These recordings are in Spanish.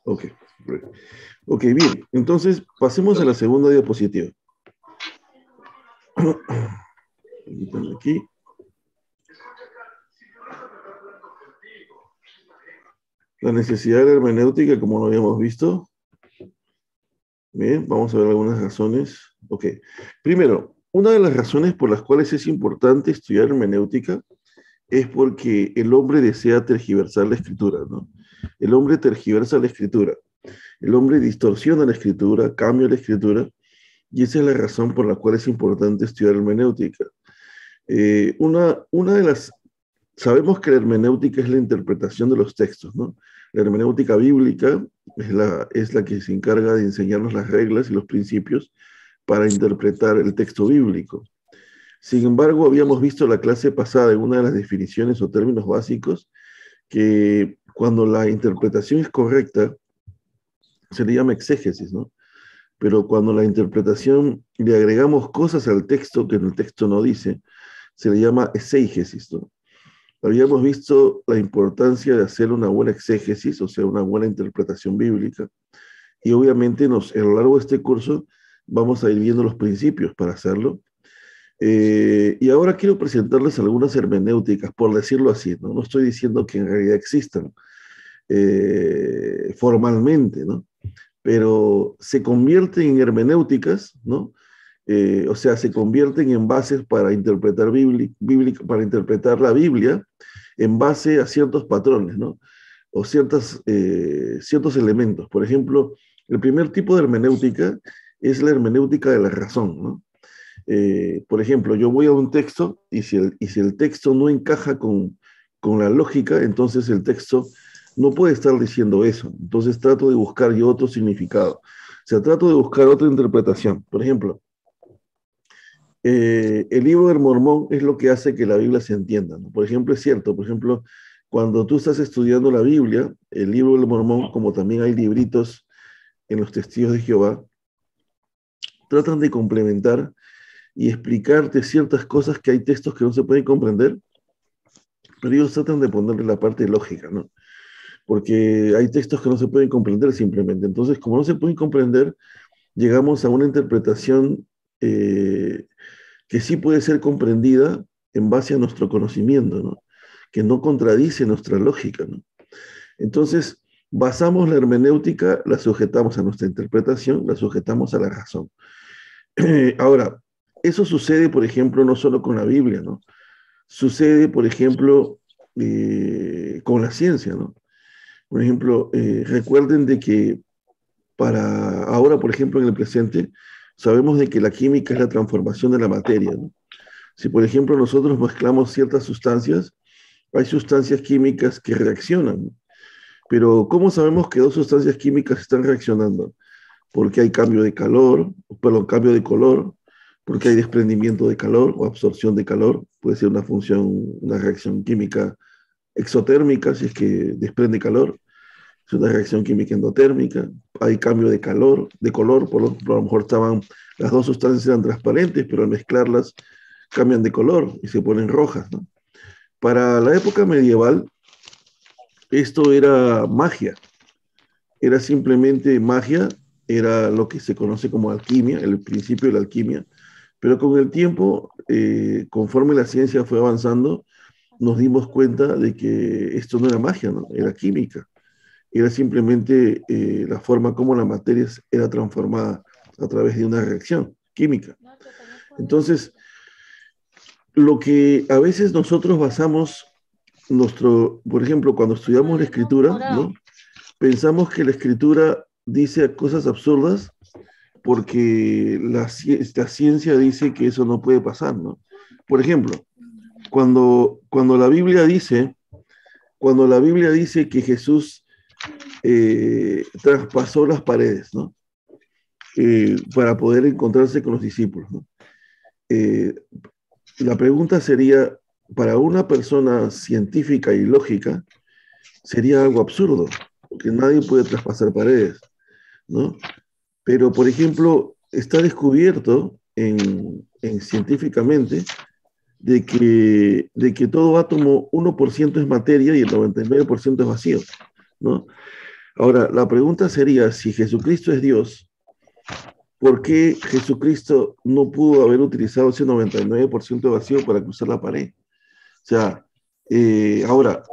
Ok, ok, bien. Entonces, pasemos a la segunda diapositiva. Permítanme aquí. La necesidad de la hermenéutica, como lo habíamos visto. Bien, vamos a ver algunas razones. Ok. Primero, una de las razones por las cuales es importante estudiar hermenéutica es porque el hombre desea tergiversar la escritura, ¿no? El hombre tergiversa la escritura. El hombre distorsiona la escritura, cambia la escritura, y esa es la razón por la cual es importante estudiar hermenéutica. Una de las Sabemos que la hermenéutica es la interpretación de los textos, ¿no? La hermenéutica bíblica es la que se encarga de enseñarnos las reglas y los principios para interpretar el texto bíblico. Sin embargo, habíamos visto la clase pasada en una de las definiciones o términos básicos que cuando la interpretación es correcta, se le llama exégesis, ¿no? Pero cuando la interpretación le agregamos cosas al texto que el texto no dice, se le llama exégesis, ¿no? Habíamos visto la importancia de hacer una buena exégesis, o sea, una buena interpretación bíblica, y obviamente a lo largo de este curso vamos a ir viendo los principios para hacerlo. Y ahora quiero presentarles algunas hermenéuticas, por decirlo así, ¿no? No estoy diciendo que en realidad existan formalmente, ¿no? Pero se convierten en hermenéuticas, ¿no? O sea, se convierten en bases para interpretar para interpretar la Biblia en base a ciertos patrones, ¿no? O ciertos elementos. Por ejemplo, el primer tipo de hermenéutica es la hermenéutica de la razón, ¿no? Por ejemplo, yo voy a un texto y si el texto no encaja con la lógica, entonces el texto no puede estar diciendo eso. Entonces trato de buscar yo otro significado. O sea, trato de buscar otra interpretación. Por ejemplo, el libro del Mormón es lo que hace que la Biblia se entienda, ¿no? Por ejemplo, es cierto, por ejemplo, cuando tú estás estudiando la Biblia, el libro del Mormón, como también hay libritos en los Testigos de Jehová, tratan de complementar y explicarte ciertas cosas que hay textos que no se pueden comprender, pero ellos tratan de ponerle la parte lógica, ¿no? Porque hay textos que no se pueden comprender simplemente. Entonces, como no se pueden comprender, llegamos a una interpretación que sí puede ser comprendida en base a nuestro conocimiento, ¿no? Que no contradice nuestra lógica, ¿no? Entonces, basamos la hermenéutica, la sujetamos a nuestra interpretación, la sujetamos a la razón. Ahora, eso sucede, por ejemplo, no solo con la Biblia, ¿no? Sucede, por ejemplo, con la ciencia, ¿no? Por ejemplo, recuerden de que para ahora, por ejemplo, en el presente, sabemos de que la química es la transformación de la materia, ¿no? Si, por ejemplo, nosotros mezclamos ciertas sustancias, hay sustancias químicas que reaccionan, ¿no? Pero ¿cómo sabemos que dos sustancias químicas están reaccionando? Porque hay cambio de calor, perdón, cambio de color, porque hay desprendimiento de calor o absorción de calor, puede ser una función, una reacción química exotérmica, si es que desprende calor, es una reacción química endotérmica, hay cambio de calor, de color, por lo mejor las dos sustancias eran transparentes, pero al mezclarlas cambian de color y se ponen rojas, ¿no? Para la época medieval, esto era magia, era simplemente magia, era lo que se conoce como alquimia, el principio de la alquimia, pero con el tiempo, conforme la ciencia fue avanzando, nos dimos cuenta de que esto no era magia, ¿no? Era química, era simplemente la forma como la materia era transformada a través de una reacción química. Entonces, lo que a veces nosotros basamos por ejemplo, cuando estudiamos la escritura, ¿no? Pensamos que la escritura dice cosas absurdas porque la ciencia dice que eso no puede pasar, ¿no? Por ejemplo, cuando la Biblia dice, que Jesús traspasó las paredes, ¿no? Para poder encontrarse con los discípulos, ¿no? Eh, la pregunta sería, para una persona científica y lógica, sería algo absurdo, porque nadie puede traspasar paredes, ¿no? Pero, por ejemplo, está descubierto científicamente de que todo átomo 1% es materia y el 99% es vacío, ¿no? Ahora, la pregunta sería, si Jesucristo es Dios, ¿por qué Jesucristo no pudo haber utilizado ese 99% de vacío para cruzar la pared? O sea, ahora,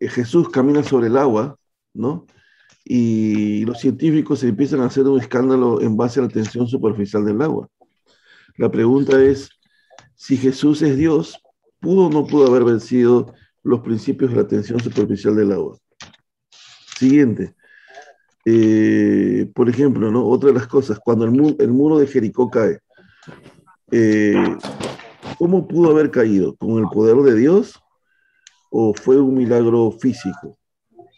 Jesús camina sobre el agua, ¿no? Y los científicos empiezan a hacer un escándalo en base a la tensión superficial del agua. La pregunta es, si Jesús es Dios, ¿pudo o no pudo haber vencido los principios de la tensión superficial del agua? Siguiente. Por ejemplo, ¿no? Otra de las cosas, cuando el muro de Jericó cae, eh, ¿cómo pudo haber caído? ¿Con el poder de Dios o fue un milagro físico,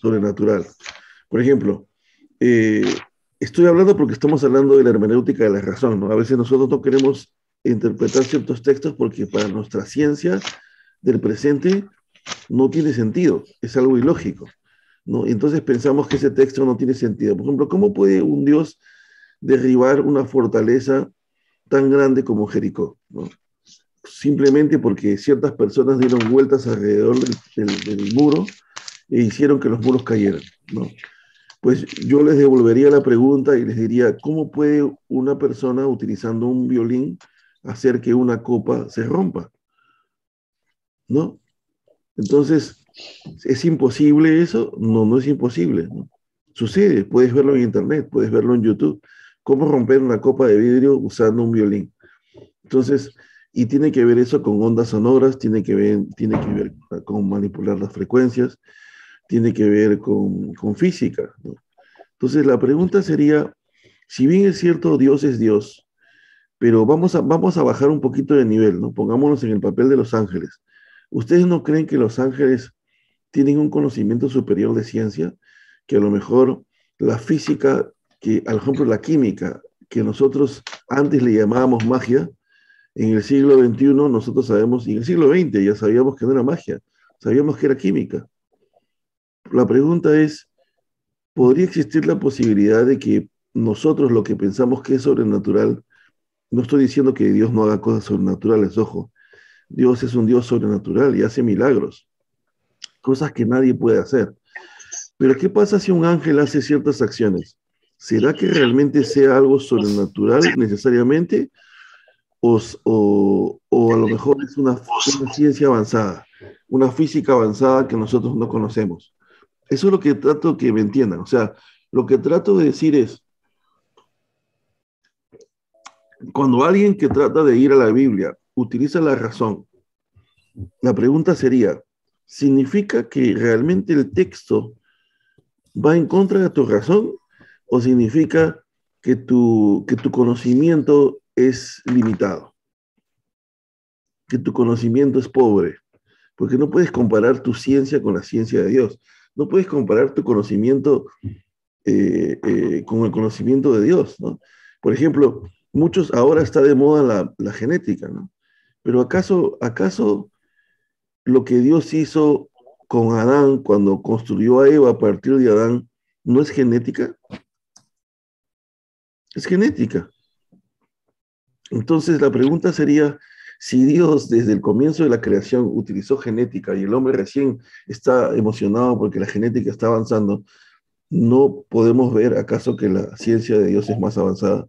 sobrenatural? Por ejemplo, eh, estoy hablando porque estamos hablando de la hermenéutica de la razón, ¿no? A veces nosotros no queremos interpretar ciertos textos porque para nuestra ciencia del presente no tiene sentido, es algo ilógico, ¿no? Y entonces pensamos que ese texto no tiene sentido. Por ejemplo, ¿cómo puede un Dios derribar una fortaleza tan grande como Jericó, ¿no? Simplemente porque ciertas personas dieron vueltas alrededor del muro e hicieron que los muros cayeran, ¿no? Pues yo les devolvería la pregunta y les diría, ¿cómo puede una persona utilizando un violín hacer que una copa se rompa? ¿No? Entonces, ¿es imposible eso? No, no es imposible, ¿no? Sucede, puedes verlo en internet, puedes verlo en YouTube. ¿Cómo romper una copa de vidrio usando un violín? Entonces, y tiene que ver eso con ondas sonoras, tiene que ver con manipular las frecuencias, tiene que ver con física, ¿no? Entonces, la pregunta sería, si bien es cierto, Dios es Dios, pero vamos a bajar un poquito de nivel, ¿no? Pongámonos en el papel de los ángeles. ¿Ustedes no creen que los ángeles tienen un conocimiento superior de ciencia? Que a lo mejor la física, que por ejemplo la química, que nosotros antes le llamábamos magia, en el siglo XXI nosotros sabemos, y en el siglo XX ya sabíamos que no era magia, sabíamos que era química. La pregunta es, ¿podría existir la posibilidad de que nosotros lo que pensamos que es sobrenatural, no estoy diciendo que Dios no haga cosas sobrenaturales, ojo, Dios es un Dios sobrenatural y hace milagros, cosas que nadie puede hacer. Pero ¿qué pasa si un ángel hace ciertas acciones? ¿Será que realmente sea algo sobrenatural necesariamente? O a lo mejor es una ciencia avanzada, una física avanzada que nosotros no conocemos. Eso es lo que trato que me entiendan. O sea, lo que trato de decir es, cuando alguien que trata de ir a la Biblia utiliza la razón, la pregunta sería, ¿significa que realmente el texto va en contra de tu razón o significa que tu conocimiento es limitado, que tu conocimiento es pobre? Porque no puedes comparar tu ciencia con la ciencia de Dios. No puedes comparar tu conocimiento con el conocimiento de Dios, ¿no? Por ejemplo, ahora está de moda la genética, ¿no? Pero ¿acaso lo que Dios hizo con Adán cuando construyó a Eva a partir de Adán no es genética? Es genética. Entonces la pregunta sería, si Dios desde el comienzo de la creación utilizó genética y el hombre recién está emocionado porque la genética está avanzando, ¿no podemos ver acaso que la ciencia de Dios es más avanzada?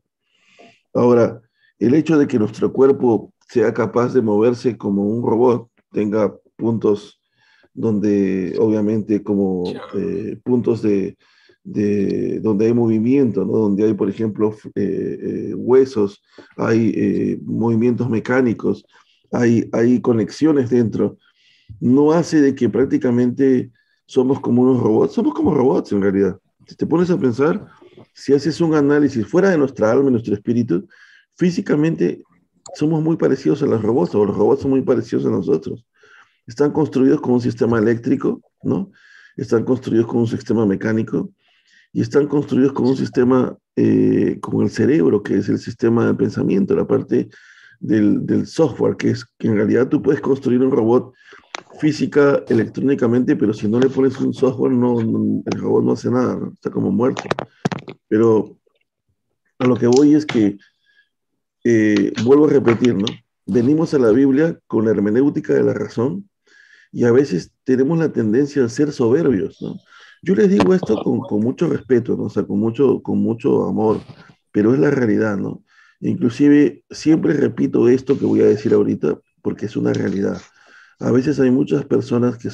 Ahora, el hecho de que nuestro cuerpo sea capaz de moverse como un robot, tenga puntos donde obviamente como puntos donde hay movimiento, ¿no? Donde hay, por ejemplo, huesos, hay movimientos mecánicos, hay conexiones dentro, no hace de que prácticamente somos como unos robots, somos como robots en realidad. Si te pones a pensar, si haces un análisis fuera de nuestra alma y nuestro espíritu, físicamente somos muy parecidos a los robots, o los robots son muy parecidos a nosotros. Están construidos con un sistema eléctrico, ¿no? Están construidos con un sistema mecánico y están construidos con un sistema, con el cerebro, que es el sistema de pensamiento, la parte del software, que en realidad tú puedes construir un robot física electrónicamente, pero si no le pones un software, el robot no hace nada, ¿no? Está como muerto. Pero a lo que voy es que, vuelvo a repetir, ¿no? Venimos a la Biblia con la hermenéutica de la razón y a veces tenemos la tendencia a ser soberbios, ¿no? Yo les digo esto con mucho respeto, ¿no? O sea, con mucho amor, pero es la realidad, ¿no? Inclusive siempre repito esto que voy a decir ahorita porque es una realidad. A veces hay muchas personas que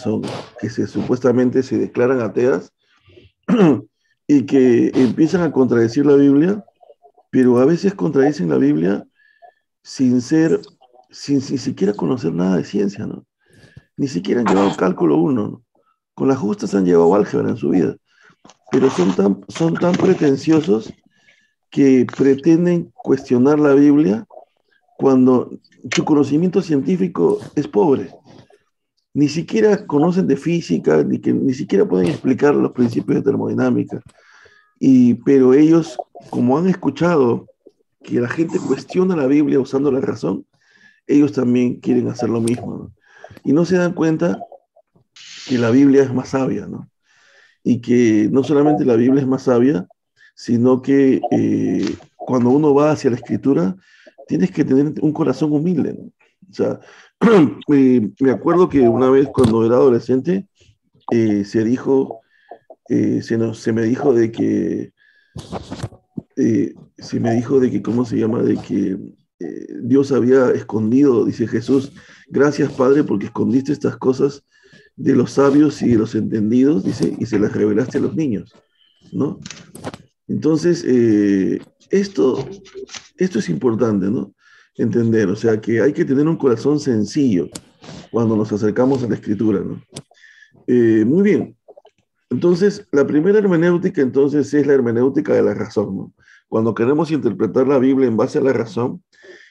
supuestamente se declaran ateas y que empiezan a contradecir la Biblia, pero a veces contradicen la Biblia sin ser, sin siquiera conocer nada de ciencia, ¿no? Ni siquiera han llevado cálculo uno, ¿no? Con las justas han llevado álgebra en su vida, pero son tan pretenciosos que pretenden cuestionar la Biblia cuando su conocimiento científico es pobre. Ni siquiera conocen de física, ni siquiera pueden explicar los principios de termodinámica. Pero ellos, como han escuchado que la gente cuestiona la Biblia usando la razón, ellos también quieren hacer lo mismo, ¿no? Y no se dan cuenta que la Biblia es más sabia, ¿no? Y que no solamente la Biblia es más sabia, sino que cuando uno va hacia la escritura, tienes que tener un corazón humilde, ¿no? O sea, me acuerdo que una vez cuando era adolescente, se dijo, se me dijo de que, ¿cómo se llama? De que Dios había escondido, dice Jesús, gracias Padre porque escondiste estas cosas de los sabios y de los entendidos, dice, y se las revelaste a los niños, ¿no? Entonces, esto es importante, ¿no? Entender, o sea, que hay que tener un corazón sencillo cuando nos acercamos a la escritura, ¿no? Muy bien, entonces, la primera hermenéutica entonces es la hermenéutica de la razón, ¿no? Cuando queremos interpretar la Biblia en base a la razón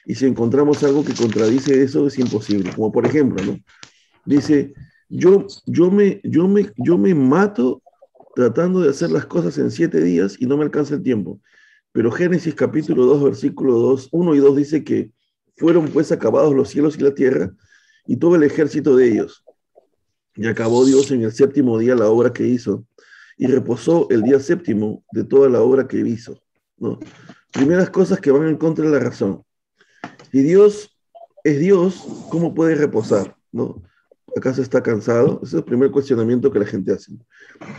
y si encontramos algo que contradice eso es imposible, como por ejemplo, ¿no? Dice, yo me mato tratando de hacer las cosas en 7 días y no me alcanza el tiempo. Pero Génesis capítulo 2 versículo 2 1 y 2 dice que fueron pues acabados los cielos y la tierra y todo el ejército de ellos. Y acabó Dios en el séptimo día la obra que hizo y reposó el día séptimo de toda la obra que hizo, ¿no? Primeras cosas que van en contra de la razón. Si Dios es Dios, ¿cómo puede reposar? ¿No? ¿Acaso está cansado? Ese es el primer cuestionamiento que la gente hace, ¿no?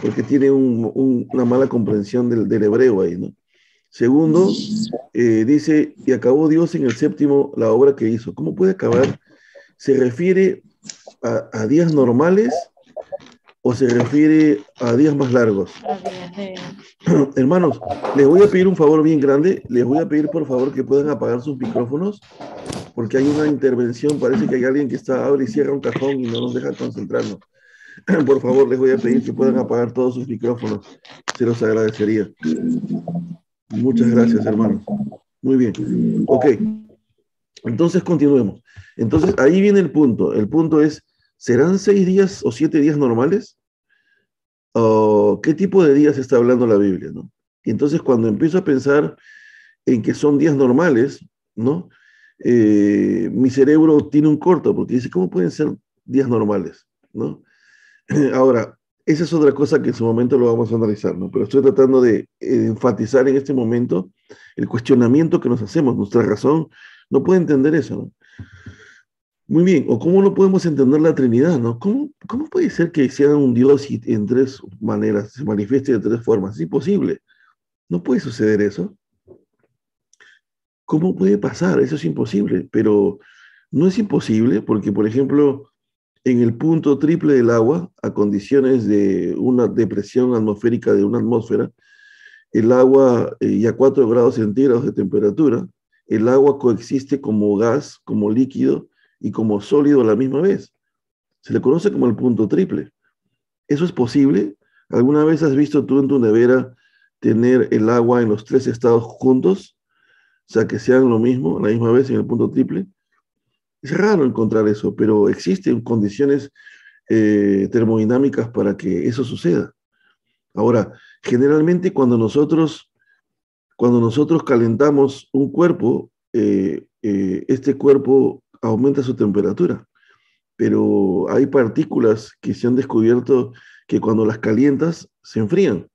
Porque tiene una mala comprensión del hebreo ahí, ¿no? Segundo, dice, y acabó Dios en el séptimo la obra que hizo. ¿Cómo puede acabar? ¿Se refiere a días normales o se refiere a días más largos? Los días de... Hermanos, les voy a pedir un favor bien grande. Les voy a pedir por favor que puedan apagar sus micrófonos porque hay una intervención. Parece que hay alguien que está abre y cierra un cajón y no nos deja concentrarnos. Por favor, les voy a pedir que puedan apagar todos sus micrófonos. Se los agradecería. Muchas gracias, hermanos. Muy bien. Ok, entonces continuemos. Entonces ahí viene el punto. El punto es, ¿serán 6 días o 7 días normales? ¿O qué tipo de días está hablando la Biblia, ¿no? Y entonces cuando empiezo a pensar en que son días normales, ¿no? Mi cerebro tiene un corto porque dice, ¿cómo pueden ser días normales? ¿No? Ahora, esa es otra cosa que en su momento lo vamos a analizar, ¿no? Pero estoy tratando de enfatizar en este momento el cuestionamiento que nos hacemos. Nuestra razón no puede entender eso, ¿no? Muy bien, o cómo no podemos entender la Trinidad, ¿no? ¿Cómo puede ser que sea un Dios y en 3 maneras, se manifieste de 3 formas? Es imposible. No puede suceder eso. ¿Cómo puede pasar? Eso es imposible, pero no es imposible porque, por ejemplo, en el punto triple del agua, a condiciones de una depresión atmosférica de una atmósfera, el agua y a 4 grados centígrados de temperatura, el agua coexiste como gas, como líquido y como sólido a la misma vez. Se le conoce como el punto triple. ¿Eso es posible? ¿Alguna vez has visto tú en tu nevera tener el agua en los 3 estados juntos? O sea, que sean lo mismo, a la misma vez en el punto triple. Es raro encontrar eso, pero existen condiciones termodinámicas para que eso suceda. Ahora, generalmente cuando nosotros calentamos un cuerpo, este cuerpo aumenta su temperatura, pero hay partículas que se han descubierto que cuando las calientas se enfrían.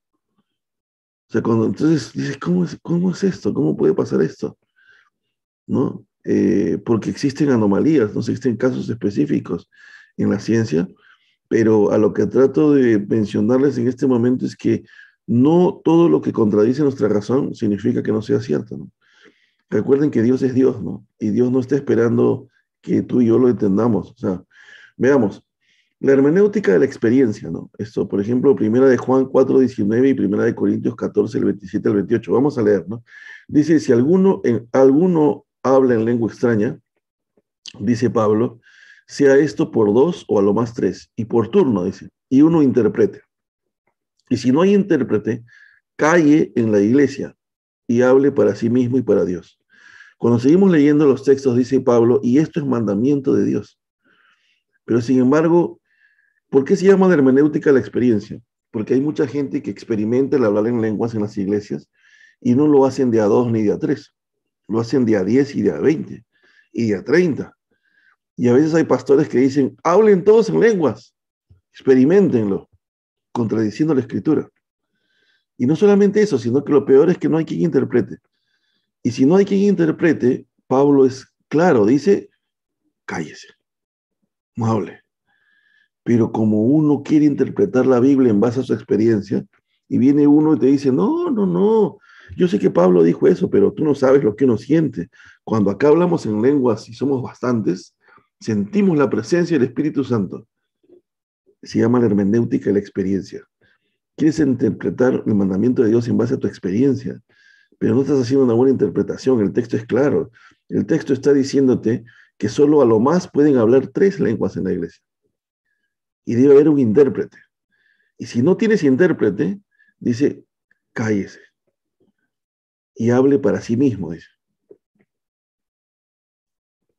O sea, entonces dices, ¿cómo es esto? ¿Cómo puede pasar esto? ¿No? Porque existen anomalías, no existen casos específicos en la ciencia, pero a lo que trato de mencionarles en este momento es que no todo lo que contradice nuestra razón significa que no sea cierto, ¿no? Recuerden que Dios es Dios, ¿no? Y Dios no está esperando que tú y yo lo entendamos. O sea, veamos, la hermenéutica de la experiencia, ¿no? Esto, por ejemplo, primera de Juan 4:19 y primera de Corintios 14, el 27 al 28. Vamos a leer, ¿no? Dice, si alguno habla en lengua extraña, dice Pablo, sea esto por dos o a lo más tres, y por turno, dice, y uno interprete. Y si no hay intérprete, calle en la iglesia y hable para sí mismo y para Dios. Cuando seguimos leyendo los textos, dice Pablo, y esto es mandamiento de Dios. Pero sin embargo, ¿por qué se llama la hermenéutica la experiencia? Porque hay mucha gente que experimenta el hablar en lenguas en las iglesias y no lo hacen de a dos ni de a tres, lo hacen de a 10 y de a 20 y de a 30. Y a veces hay pastores que dicen, hablen todos en lenguas, experimentenlo, contradiciendo la escritura. Y no solamente eso, sino que lo peor es que no hay quien interprete. Y si no hay quien interprete, Pablo es claro, dice, cállese, no hable. Pero como uno quiere interpretar la Biblia en base a su experiencia, y viene uno y te dice, no, no, no, yo sé que Pablo dijo eso, pero tú no sabes lo que uno siente. Cuando acá hablamos en lenguas y somos bastantes, sentimos la presencia del Espíritu Santo. Se llama la hermenéutica de la experiencia. Quieres interpretar el mandamiento de Dios en base a tu experiencia, pero no estás haciendo una buena interpretación. El texto es claro. El texto está diciéndote que solo a lo más pueden hablar tres lenguas en la iglesia. Y debe haber un intérprete. Y si no tienes intérprete, dice, cállese y hable para sí mismo, dice.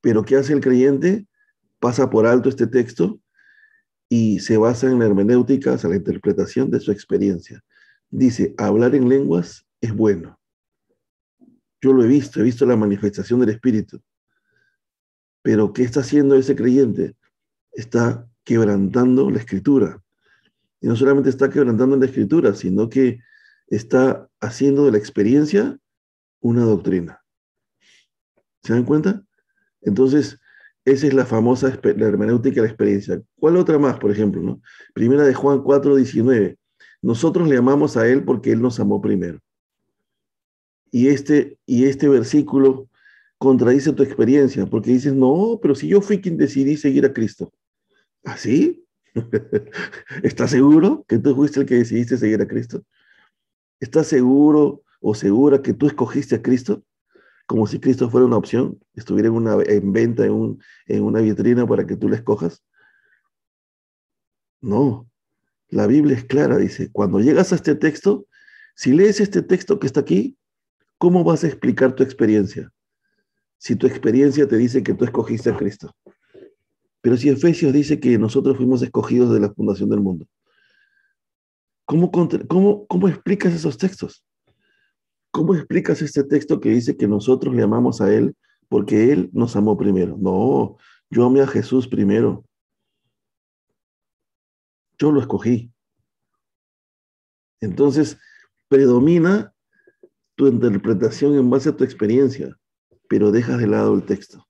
Pero ¿qué hace el creyente? Pasa por alto este texto y se basa en la hermenéutica, o sea, la interpretación de su experiencia. Dice, hablar en lenguas es bueno. Yo lo he visto la manifestación del Espíritu. Pero ¿qué está haciendo ese creyente? Está quebrantando la escritura. Y no solamente está quebrantando la escritura, sino que está haciendo de la experiencia una doctrina. ¿Se dan cuenta? Entonces, esa es la famosa la hermenéutica de la experiencia. ¿Cuál otra más, por ejemplo? ¿No? Primera de Juan 4:19. Nosotros le amamos a Él porque Él nos amó primero. Y este versículo contradice tu experiencia, porque dices, no, pero si yo fui quien decidí seguir a Cristo. ¿Así? ¿Estás seguro que tú fuiste el que decidiste seguir a Cristo? ¿Estás seguro o segura que tú escogiste a Cristo? Como si Cristo fuera una opción, estuviera en venta en una vitrina para que tú la escojas. No, la Biblia es clara, dice, cuando llegas a este texto, si lees este texto que está aquí, ¿cómo vas a explicar tu experiencia? Si tu experiencia te dice que tú escogiste a Cristo. Pero si Efesios dice que nosotros fuimos escogidos de la fundación del mundo, ¿cómo explicas esos textos? ¿Cómo explicas este texto que dice que nosotros le amamos a Él porque Él nos amó primero? No, yo amé a Jesús primero. Yo lo escogí. Entonces, predomina tu interpretación en base a tu experiencia, pero dejas de lado el texto.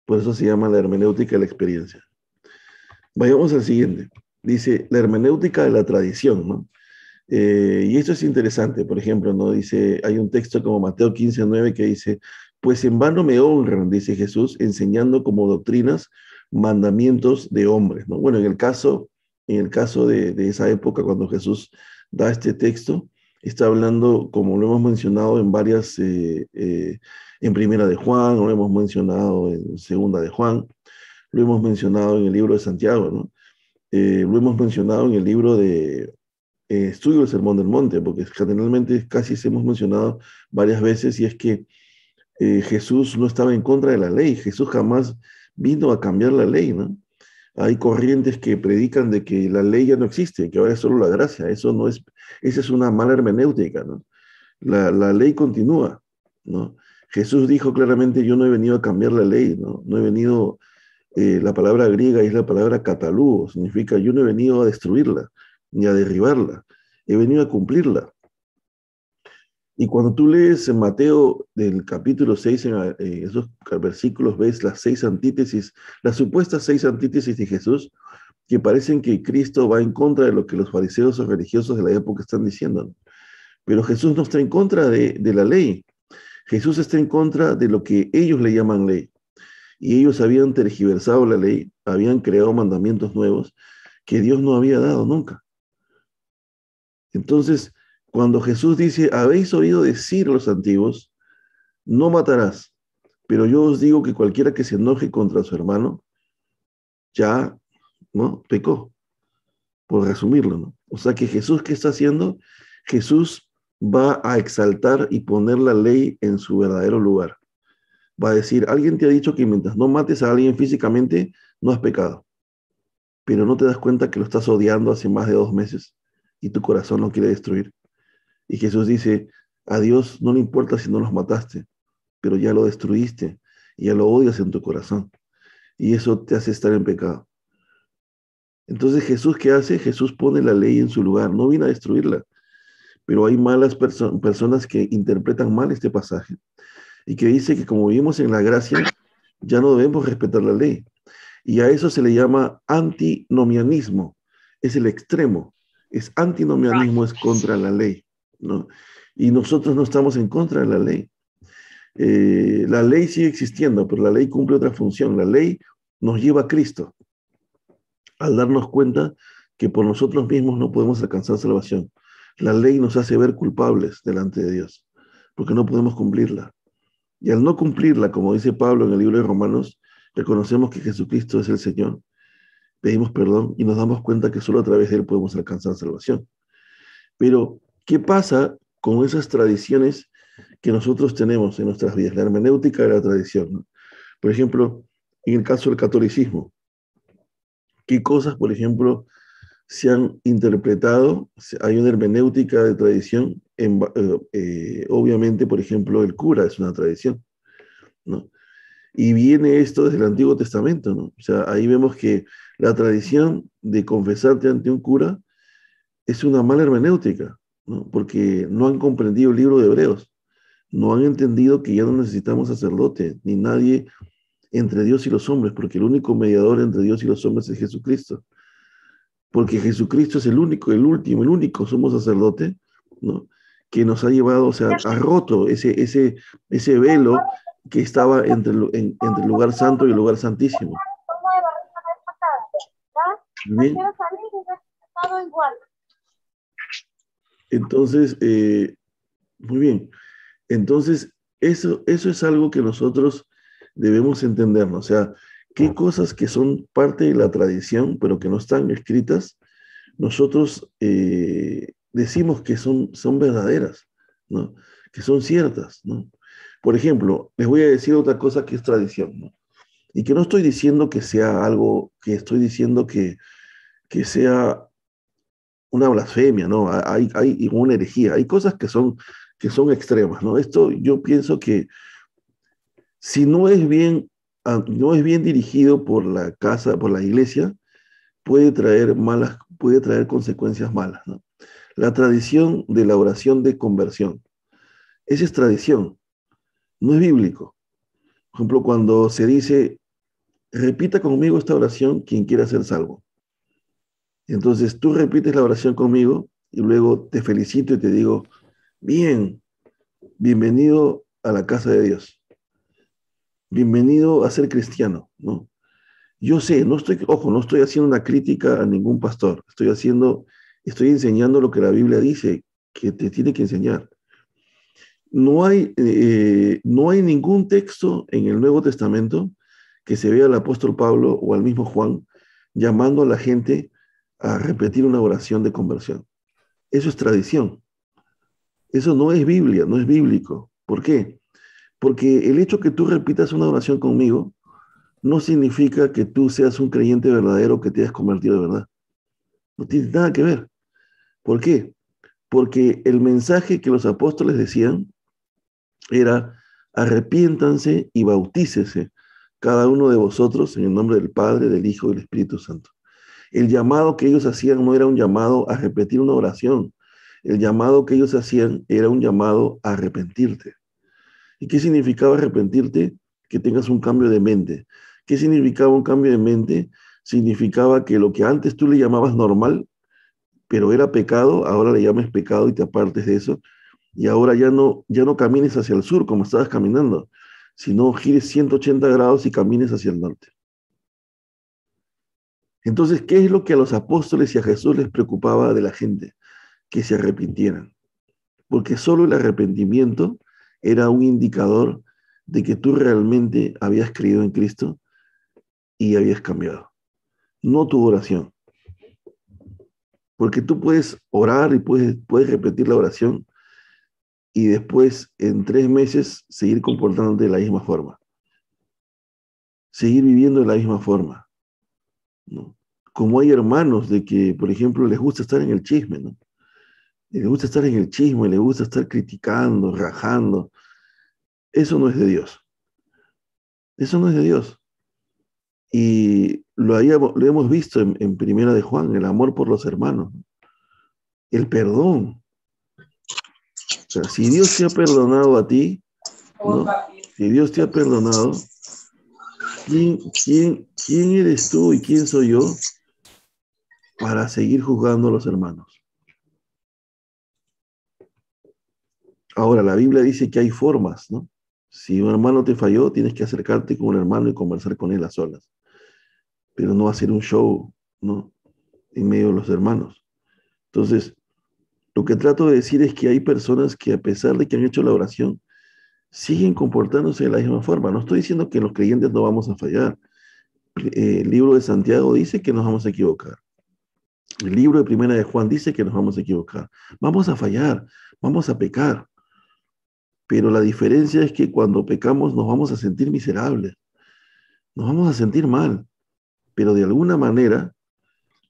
Por eso se llama la hermenéutica de la experiencia. Vayamos al siguiente. Dice la hermenéutica de la tradición, ¿no? Y esto es interesante, por ejemplo, ¿no? Dice, hay un texto como Mateo 15:9 que dice, pues en vano me honran, dice Jesús, enseñando como doctrinas mandamientos de hombres, ¿no? Bueno, en el caso de esa época, cuando Jesús da este texto, está hablando, como lo hemos mencionado en en primera de Juan, lo hemos mencionado en segunda de Juan, lo hemos mencionado en el libro de Santiago, ¿no? Lo hemos mencionado en el libro de estudio del Sermón del Monte, porque generalmente casi se hemos mencionado varias veces, y es que Jesús no estaba en contra de la ley, Jesús jamás vino a cambiar la ley, ¿no? Hay corrientes que predican de que la ley ya no existe, que ahora es solo la gracia, eso no es, esa es una mala hermenéutica, ¿no? La ley continúa, ¿no? Jesús dijo claramente, yo no he venido a cambiar la ley, ¿no? No he venido, la palabra griega es la palabra katalúo, significa yo no he venido a destruirla, ni a derribarla, he venido a cumplirla. Y cuando tú lees en Mateo del capítulo 6, en esos versículos, ves las 6 antítesis, las supuestas 6 antítesis de Jesús, que parecen que Cristo va en contra de lo que los fariseos o religiosos de la época están diciendo, ¿no? Pero Jesús no está en contra de la ley. Jesús está en contra de lo que ellos le llaman ley. Y ellos habían tergiversado la ley, habían creado mandamientos nuevos que Dios no había dado nunca. Entonces, cuando Jesús dice, habéis oído decir los antiguos, no matarás, pero yo os digo que cualquiera que se enoje contra su hermano, ya, ¿no? Pecó, por resumirlo, ¿no? O sea que Jesús, ¿qué está haciendo? Jesús va a exaltar y poner la ley en su verdadero lugar. Va a decir, alguien te ha dicho que mientras no mates a alguien físicamente, no has pecado, pero no te das cuenta que lo estás odiando hace más de 2 meses y tu corazón lo quiere destruir. Y Jesús dice, a Dios no le importa si no los mataste, pero ya lo destruiste y ya lo odias en tu corazón. Y eso te hace estar en pecado. Entonces Jesús, ¿qué hace? Jesús pone la ley en su lugar, no viene a destruirla, pero hay malas personas que interpretan mal este pasaje y que dice que como vivimos en la gracia, ya no debemos respetar la ley. Y a eso se le llama antinomianismo, es el extremo, es antinomianismo, es contra la ley, ¿no? Y nosotros no estamos en contra de la ley. La ley sigue existiendo, pero la ley cumple otra función. La ley nos lleva a Cristo al darnos cuenta que por nosotros mismos no podemos alcanzar salvación. La ley nos hace ver culpables delante de Dios, porque no podemos cumplirla. Y al no cumplirla, como dice Pablo en el libro de Romanos, reconocemos que Jesucristo es el Señor, pedimos perdón y nos damos cuenta que solo a través de Él podemos alcanzar salvación. Pero, ¿qué pasa con esas tradiciones que nosotros tenemos en nuestras vidas? La hermenéutica de la tradición, ¿no? Por ejemplo, en el caso del catolicismo, ¿qué cosas, por ejemplo, se han interpretado? Hay una hermenéutica de tradición, obviamente, por ejemplo, el cura es una tradición, ¿no? Y viene esto desde el Antiguo Testamento, ¿no? O sea, ahí vemos que la tradición de confesarte ante un cura es una mala hermenéutica, ¿no? Porque no han comprendido el libro de Hebreos, no han entendido que ya no necesitamos sacerdote, ni nadie entre Dios y los hombres, porque el único mediador entre Dios y los hombres es Jesucristo. Porque Jesucristo es el único, el último, el único sumo sacerdote, ¿no? Que nos ha llevado, o sea, ha roto ese velo que estaba entre el lugar santo y el lugar santísimo. Bien. Entonces, muy bien. Entonces, eso es algo que nosotros debemos entender, ¿no? O sea, qué cosas que son parte de la tradición, pero que no están escritas, nosotros decimos que son verdaderas, ¿no? Que son ciertas, ¿no? Por ejemplo, les voy a decir otra cosa que es tradición, ¿no? Y que no estoy diciendo que sea algo, que estoy diciendo que sea una blasfemia, ¿no? Hay una herejía, hay cosas que son extremas, ¿no? Esto yo pienso que si no es bien dirigido por la casa, por la iglesia, puede traer consecuencias malas, ¿no? La tradición de la oración de conversión, esa es tradición, no es bíblico. Por ejemplo, cuando se dice, repita conmigo esta oración quien quiera ser salvo. Entonces tú repites la oración conmigo y luego te felicito y te digo, bien, bienvenido a la casa de Dios. Bienvenido a ser cristiano, ¿no? Yo sé, no estoy haciendo una crítica a ningún pastor. Estoy enseñando lo que la Biblia dice que te tiene que enseñar. No hay ningún texto en el Nuevo Testamento que se vea al apóstol Pablo o al mismo Juan llamando a la gente a repetir una oración de conversión. Eso es tradición. Eso no es Biblia, no es bíblico. ¿Por qué? Porque el hecho que tú repitas una oración conmigo no significa que tú seas un creyente verdadero que te hayas convertido de verdad. No tiene nada que ver. ¿Por qué? Porque el mensaje que los apóstoles decían era arrepiéntanse y bautícese cada uno de vosotros en el nombre del Padre, del Hijo y del Espíritu Santo. El llamado que ellos hacían no era un llamado a repetir una oración. El llamado que ellos hacían era un llamado a arrepentirte. ¿Y qué significaba arrepentirte? Que tengas un cambio de mente. ¿Qué significaba un cambio de mente? significaba que lo que antes tú le llamabas normal, pero era pecado, ahora le llames pecado y te apartes de eso. Y ahora ya no camines hacia el sur como estabas caminando, sino gires 180 grados y camines hacia el norte. Entonces, ¿qué es lo que a los apóstoles y a Jesús les preocupaba de la gente? Que se arrepintieran. Porque solo el arrepentimiento era un indicador de que tú realmente habías creído en Cristo y habías cambiado. No tu oración. Porque tú puedes orar y puedes repetir la oración y después en 3 meses seguir comportándote de la misma forma. Seguir viviendo de la misma forma, ¿no? Como hay hermanos de que, por ejemplo, les gusta estar en el chisme, ¿no? Les gusta estar en el chisme, les gusta estar criticando, rajando. Eso no es de Dios. Eso no es de Dios. Y lo hemos visto en Primera de Juan, el amor por los hermanos, el perdón. O sea, si Dios te ha perdonado a ti, ¿no? Si Dios te ha perdonado, ¿quién eres tú y quién soy yo para seguir juzgando a los hermanos? Ahora, la Biblia dice que hay formas, ¿no? Si un hermano te falló, tienes que acercarte con un hermano y conversar con él a solas, pero no hacer un show, ¿no? En medio de los hermanos. Entonces, lo que trato de decir es que hay personas que a pesar de que han hecho la oración, siguen comportándose de la misma forma. No estoy diciendo que los creyentes no vamos a fallar. El libro de Santiago dice que nos vamos a equivocar. El libro de Primera de Juan dice que nos vamos a equivocar. Vamos a fallar, vamos a pecar. Pero la diferencia es que cuando pecamos nos vamos a sentir miserables, nos vamos a sentir mal. Pero de alguna manera,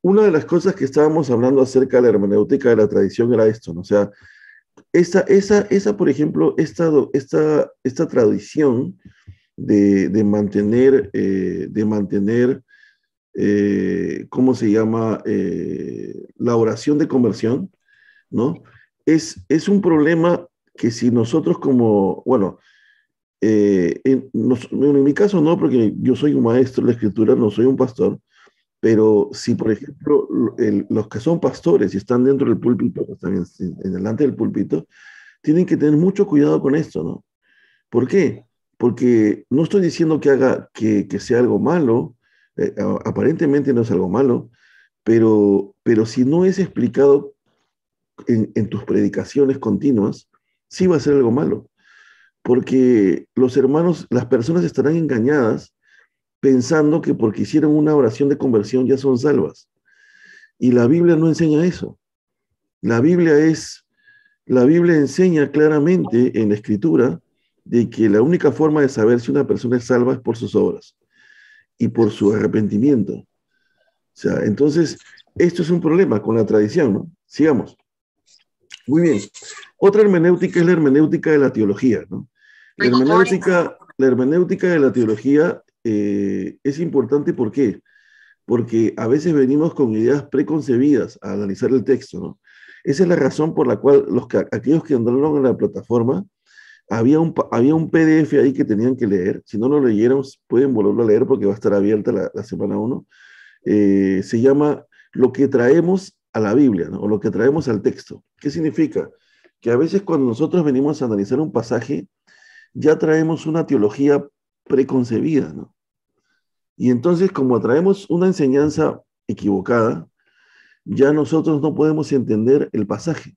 una de las cosas que estábamos hablando acerca de la hermenéutica de la tradición era esto, ¿no? O sea, por ejemplo, esta tradición de mantener ¿cómo se llama? La oración de conversión, ¿no? Es un problema que si nosotros como, bueno, en mi caso no, porque yo soy un maestro de la escritura, no soy un pastor, pero si, por ejemplo, los que son pastores y están dentro del púlpito, están delante del púlpito, tienen que tener mucho cuidado con esto, ¿no? ¿Por qué? Porque no estoy diciendo que sea algo malo, aparentemente no es algo malo, pero si no es explicado en tus predicaciones continuas, sí va a ser algo malo, porque los hermanos, las personas estarán engañadas pensando que porque hicieron una oración de conversión ya son salvas. Y la Biblia no enseña eso. La Biblia la Biblia enseña claramente en la Escritura de que la única forma de saber si una persona es salva es por sus obras y por su arrepentimiento. O sea, entonces, esto es un problema con la tradición, ¿no? Sigamos. Muy bien. Otra hermenéutica es la hermenéutica de la teología, ¿no? La hermenéutica de la teología es importante, ¿por qué? Porque a veces venimos con ideas preconcebidas a analizar el texto, ¿no? Esa es la razón por la cual aquellos que entraron en la plataforma, había un PDF ahí que tenían que leer. Si no lo leyeron, pueden volverlo a leer porque va a estar abierta la semana 1. Se llama Lo que traemos a la Biblia, ¿no? O lo que traemos al texto. ¿Qué significa? Que a veces cuando nosotros venimos a analizar un pasaje, ya traemos una teología preconcebida, ¿no? Y entonces, como traemos una enseñanza equivocada, ya nosotros no podemos entender el pasaje.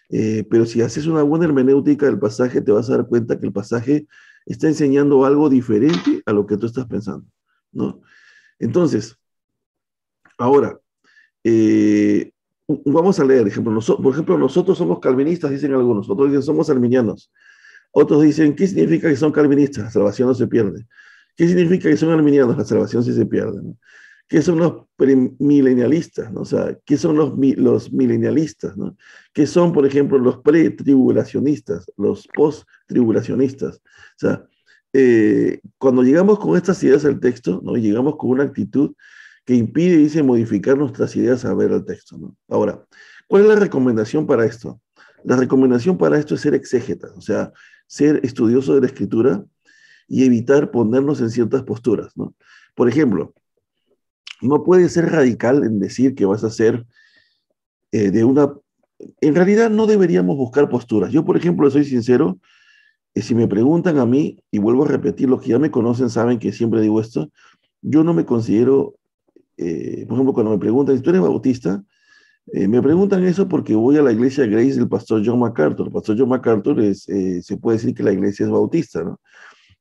Pero si haces una buena hermenéutica del pasaje, te vas a dar cuenta que el pasaje está enseñando algo diferente a lo que tú estás pensando, ¿no? Entonces, ahora, vamos a leer, por ejemplo, nosotros somos calvinistas, dicen algunos, otros dicen somos arminianos, otros dicen, ¿qué significa que son calvinistas? La salvación no se pierde. ¿Qué significa que son arminianos? La salvación sí se pierde, ¿no? ¿Qué son los premilenialistas, ¿no? O sea, ¿qué son los milenialistas, ¿no? ¿Qué son, por ejemplo, los pretribulacionistas, los post-tribulacionistas? O sea, cuando llegamos con estas ideas al texto, ¿no? Llegamos con una actitud que impide, dice, modificar nuestras ideas a ver el texto, ¿no? Ahora, ¿cuál es la recomendación para esto? La recomendación para esto es ser exégeta, o sea, ser estudioso de la escritura y evitar ponernos en ciertas posturas, ¿no? Por ejemplo, no puedes ser radical en decir que vas a ser de una... En realidad no deberíamos buscar posturas. Yo, por ejemplo, soy sincero, si me preguntan a mí, y vuelvo a repetir, los que ya me conocen saben que siempre digo esto, yo no me considero, por ejemplo, cuando me preguntan, si tú eres bautista, me preguntan eso porque voy a la iglesia Grace del pastor John MacArthur. El pastor John MacArthur se puede decir que la iglesia es bautista, ¿no?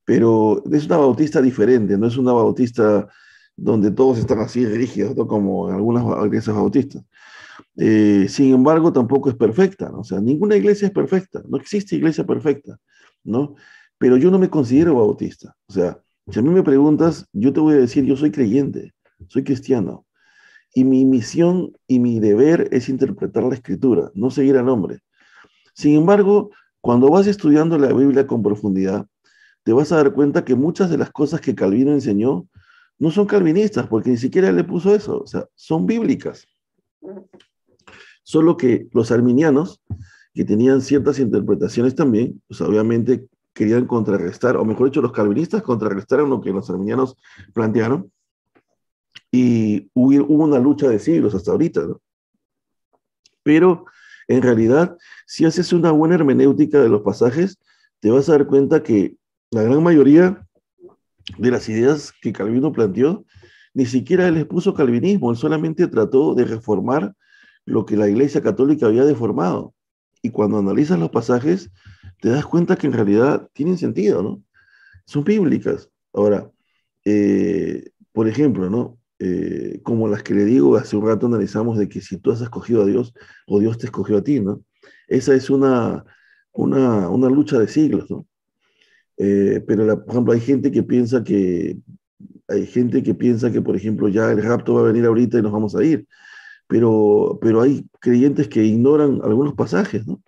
Pero es una bautista diferente, no es una bautista donde todos están así rígidos, ¿no? Como en algunas iglesias bautistas. Sin embargo, tampoco es perfecta, ¿no? O sea, ninguna iglesia es perfecta, no existe iglesia perfecta, ¿no? Pero yo no me considero bautista. O sea, si a mí me preguntas, yo te voy a decir, yo soy creyente, soy cristiano, y mi misión y mi deber es interpretar la escritura, no seguir al hombre. Sin embargo, cuando vas estudiando la Biblia con profundidad, te vas a dar cuenta que muchas de las cosas que Calvino enseñó no son calvinistas, porque ni siquiera le puso eso, o sea, son bíblicas. Solo que los arminianos, que tenían ciertas interpretaciones también, pues obviamente querían contrarrestar, o mejor dicho, los calvinistas contrarrestaron lo que los arminianos plantearon, y hubo una lucha de siglos hasta ahorita, ¿no? Pero en realidad, si haces una buena hermenéutica de los pasajes, te vas a dar cuenta que la gran mayoría de las ideas que Calvino planteó, ni siquiera él les puso calvinismo, él solamente trató de reformar lo que la Iglesia Católica había deformado. Y cuando analizas los pasajes, te das cuenta que en realidad tienen sentido, ¿no? Son bíblicas. Ahora, por ejemplo, ¿no? Como las que le digo, hace un rato analizamos de que si tú has escogido a Dios o Dios te escogió a ti, ¿no? Esa es una lucha de siglos, ¿no? Pero, por ejemplo, hay gente que piensa que, por ejemplo, ya el rapto va a venir ahorita y nos vamos a ir. Pero hay creyentes que ignoran algunos pasajes, ¿no? O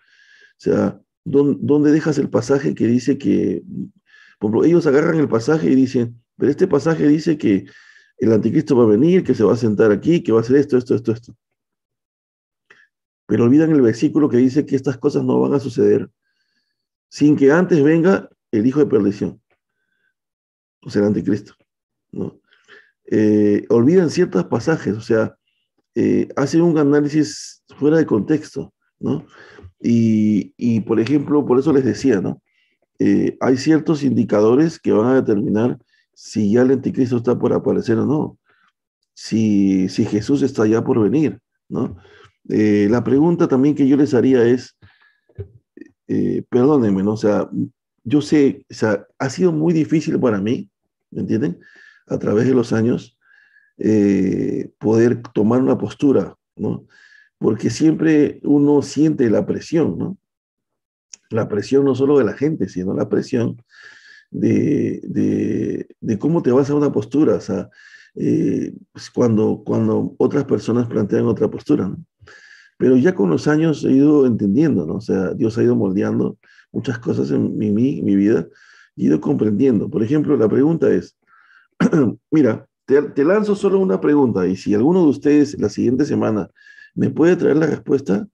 sea, ¿dónde dejas el pasaje que dice que, por ejemplo, ellos agarran el pasaje y dicen, pero este pasaje dice que el anticristo va a venir, que se va a sentar aquí, que va a hacer esto, esto, esto, esto. Pero olvidan el versículo que dice que estas cosas no van a suceder sin que antes venga el hijo de perdición, o sea, el anticristo, ¿no? Olvidan ciertos pasajes, o sea, hacen un análisis fuera de contexto, ¿no? Por ejemplo, por eso les decía, ¿no? Hay ciertos indicadores que van a determinar si ya el anticristo está por aparecer o no, si Jesús está ya por venir, ¿no? La pregunta también que yo les haría es, perdónenme, ¿no? O sea, yo sé, o sea, ha sido muy difícil para mí, ¿me entienden? A través de los años, poder tomar una postura, ¿no? Porque siempre uno siente la presión, ¿no? La presión no solo de la gente, sino la presión de cómo te vas a una postura, o sea, pues cuando otras personas plantean otra postura, ¿no? Pero ya con los años he ido entendiendo, ¿no? O sea, Dios ha ido moldeando muchas cosas en mi vida, y he ido comprendiendo. Por ejemplo, la pregunta es, mira, te lanzo solo una pregunta, y si alguno de ustedes la siguiente semana me puede traer la respuesta,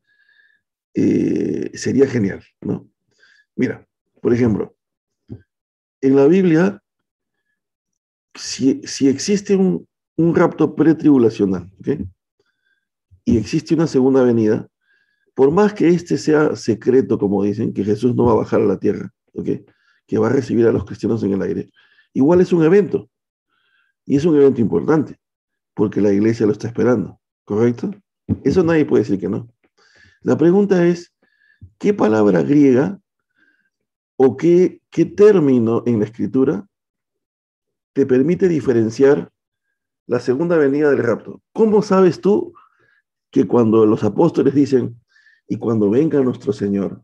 sería genial, ¿no? Mira, por ejemplo, en la Biblia, si existe un rapto pretribulacional, ¿ok? Y existe una segunda venida, por más que este sea secreto, como dicen, que Jesús no va a bajar a la tierra, ¿ok? Que va a recibir a los cristianos en el aire, igual es un evento, y es un evento importante, porque la iglesia lo está esperando, ¿correcto? Eso nadie puede decir que no. La pregunta es, ¿qué palabra griega o qué término en la escritura te permite diferenciar la segunda venida del rapto? ¿Cómo sabes tú que cuando los apóstoles dicen, y cuando venga nuestro Señor,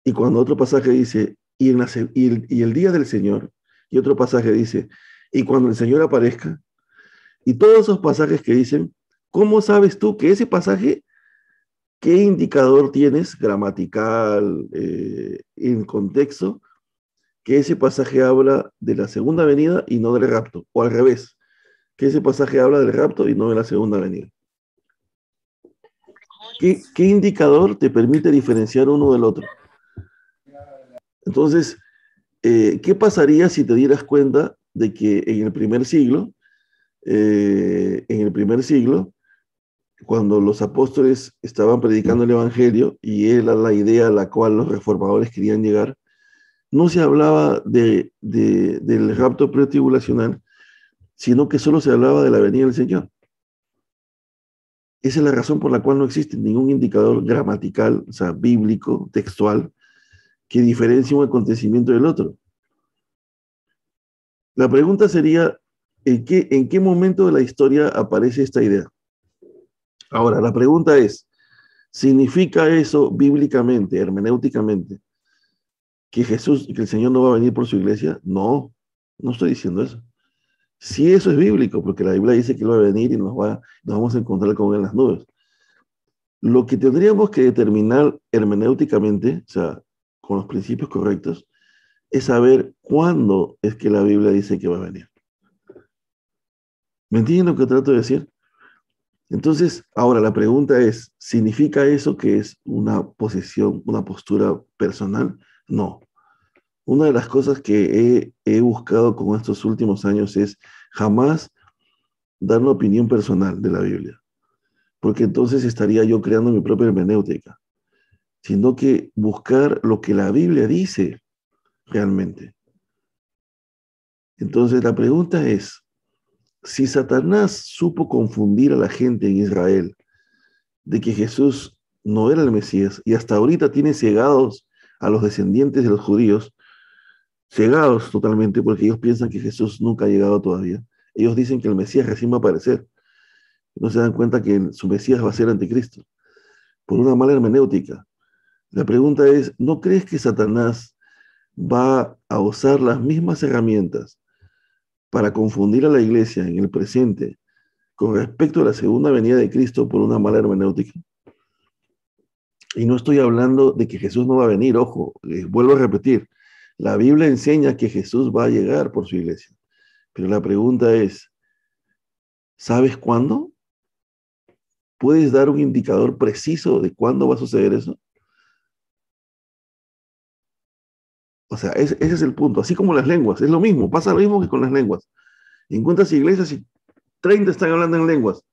y cuando otro pasaje dice, y el día del Señor, y otro pasaje dice, y cuando el Señor aparezca, y todos esos pasajes que dicen, ¿cómo sabes tú que ese pasaje, qué indicador tienes gramatical, en contexto, que ese pasaje habla de la segunda venida y no del rapto? O al revés, que ese pasaje habla del rapto y no de la segunda venida. ¿Qué indicador te permite diferenciar uno del otro? Entonces, ¿qué pasaría si te dieras cuenta de que en el primer siglo en el primer siglo, cuando los apóstoles estaban predicando el Evangelio y era la idea a la cual los reformadores querían llegar, no se hablaba del rapto pretribulacional, sino que solo se hablaba de la venida del Señor. Esa es la razón por la cual no existe ningún indicador gramatical, o sea, bíblico, textual, que diferencie un acontecimiento del otro. La pregunta sería, en qué momento de la historia aparece esta idea? Ahora, la pregunta es, ¿significa eso bíblicamente, hermenéuticamente, que que el Señor no va a venir por su iglesia? No, no estoy diciendo eso. Sí, eso es bíblico, porque la Biblia dice que Él va a venir y nos vamos a encontrar con Él en las nubes. Lo que tendríamos que determinar hermenéuticamente, o sea, con los principios correctos, es saber cuándo es que la Biblia dice que va a venir. ¿Me entienden lo que trato de decir? Entonces, ahora la pregunta es, ¿significa eso que es una posición, una postura personal? No. Una de las cosas que he buscado con estos últimos años es jamás dar una opinión personal de la Biblia, porque entonces estaría yo creando mi propia hermenéutica, sino que buscar lo que la Biblia dice realmente. Entonces la pregunta es, si Satanás supo confundir a la gente en Israel de que Jesús no era el Mesías y hasta ahorita tiene cegados a los descendientes de los judíos, cegados totalmente porque ellos piensan que Jesús nunca ha llegado todavía. Ellos dicen que el Mesías recién va a aparecer. No se dan cuenta que su Mesías va a ser anticristo por una mala hermenéutica. La pregunta es, ¿no crees que Satanás va a usar las mismas herramientas para confundir a la iglesia en el presente con respecto a la segunda venida de Cristo por una mala hermenéutica? Y no estoy hablando de que Jesús no va a venir, ojo, vuelvo a repetir, la Biblia enseña que Jesús va a llegar por su iglesia, pero la pregunta es, ¿sabes cuándo? ¿Puedes dar un indicador preciso de cuándo va a suceder eso? O sea, ese es el punto, así como las lenguas, es lo mismo, pasa lo mismo que con las lenguas. Encuentras iglesias y 30 están hablando en lenguas,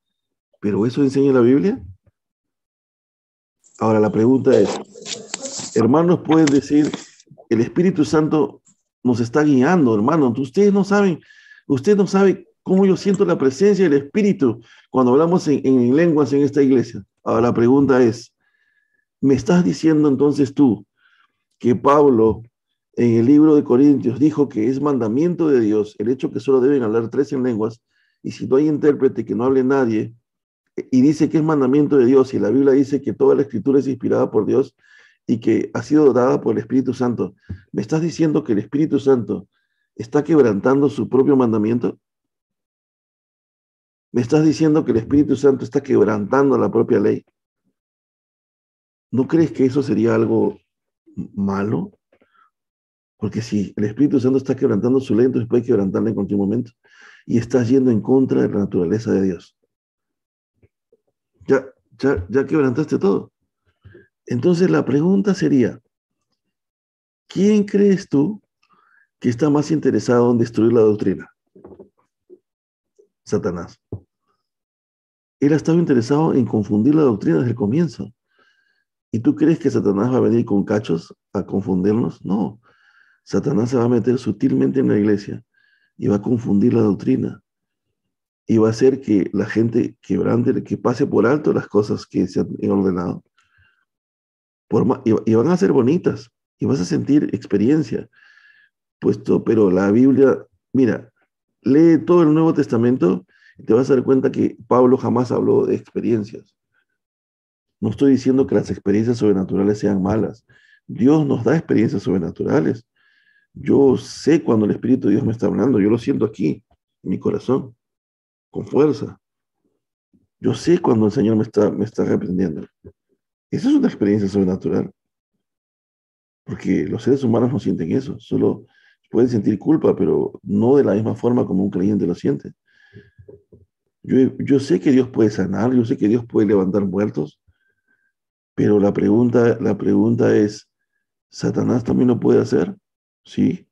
pero ¿eso enseña la Biblia? Ahora la pregunta es, hermanos pueden decir, el Espíritu Santo nos está guiando, hermano. Usted no sabe cómo yo siento la presencia del Espíritu cuando hablamos en lenguas en esta iglesia. Ahora la pregunta es, ¿me estás diciendo entonces tú que Pablo en el libro de Corintios dijo que es mandamiento de Dios el hecho que solo deben hablar 3 en lenguas y si no hay intérprete que no hable nadie y dice que es mandamiento de Dios y la Biblia dice que toda la escritura es inspirada por Dios y que ha sido dada por el Espíritu Santo? ¿Me estás diciendo que el Espíritu Santo está quebrantando su propio mandamiento? ¿Me estás diciendo que el Espíritu Santo está quebrantando la propia ley? ¿No crees que eso sería algo malo? Porque si el Espíritu Santo está quebrantando su ley, entonces puede quebrantarla en cualquier momento. Y estás yendo en contra de la naturaleza de Dios. Ya quebrantaste todo. Entonces la pregunta sería, ¿quién crees tú que está más interesado en destruir la doctrina? Satanás. Él ha estado interesado en confundir la doctrina desde el comienzo. ¿Y tú crees que Satanás va a venir con cachos a confundirnos? No. Satanás se va a meter sutilmente en la iglesia y va a confundir la doctrina. Y va a hacer que la gente quebrante, que pase por alto las cosas que se han ordenado. Y van a ser bonitas. Y vas a sentir experiencia. Pero la Biblia, mira, lee todo el Nuevo Testamento y te vas a dar cuenta que Pablo jamás habló de experiencias. No estoy diciendo que las experiencias sobrenaturales sean malas. Dios nos da experiencias sobrenaturales. Yo sé cuando el Espíritu de Dios me está hablando. Yo lo siento aquí, en mi corazón, con fuerza. Yo sé cuando el Señor me está reprendiendo. Esa es una experiencia sobrenatural. Porque los seres humanos no sienten eso. Solo pueden sentir culpa, pero no de la misma forma como un creyente lo siente. Yo sé que Dios puede sanar, yo sé que Dios puede levantar muertos, pero la pregunta es, ¿Satanás también lo puede hacer? Sí,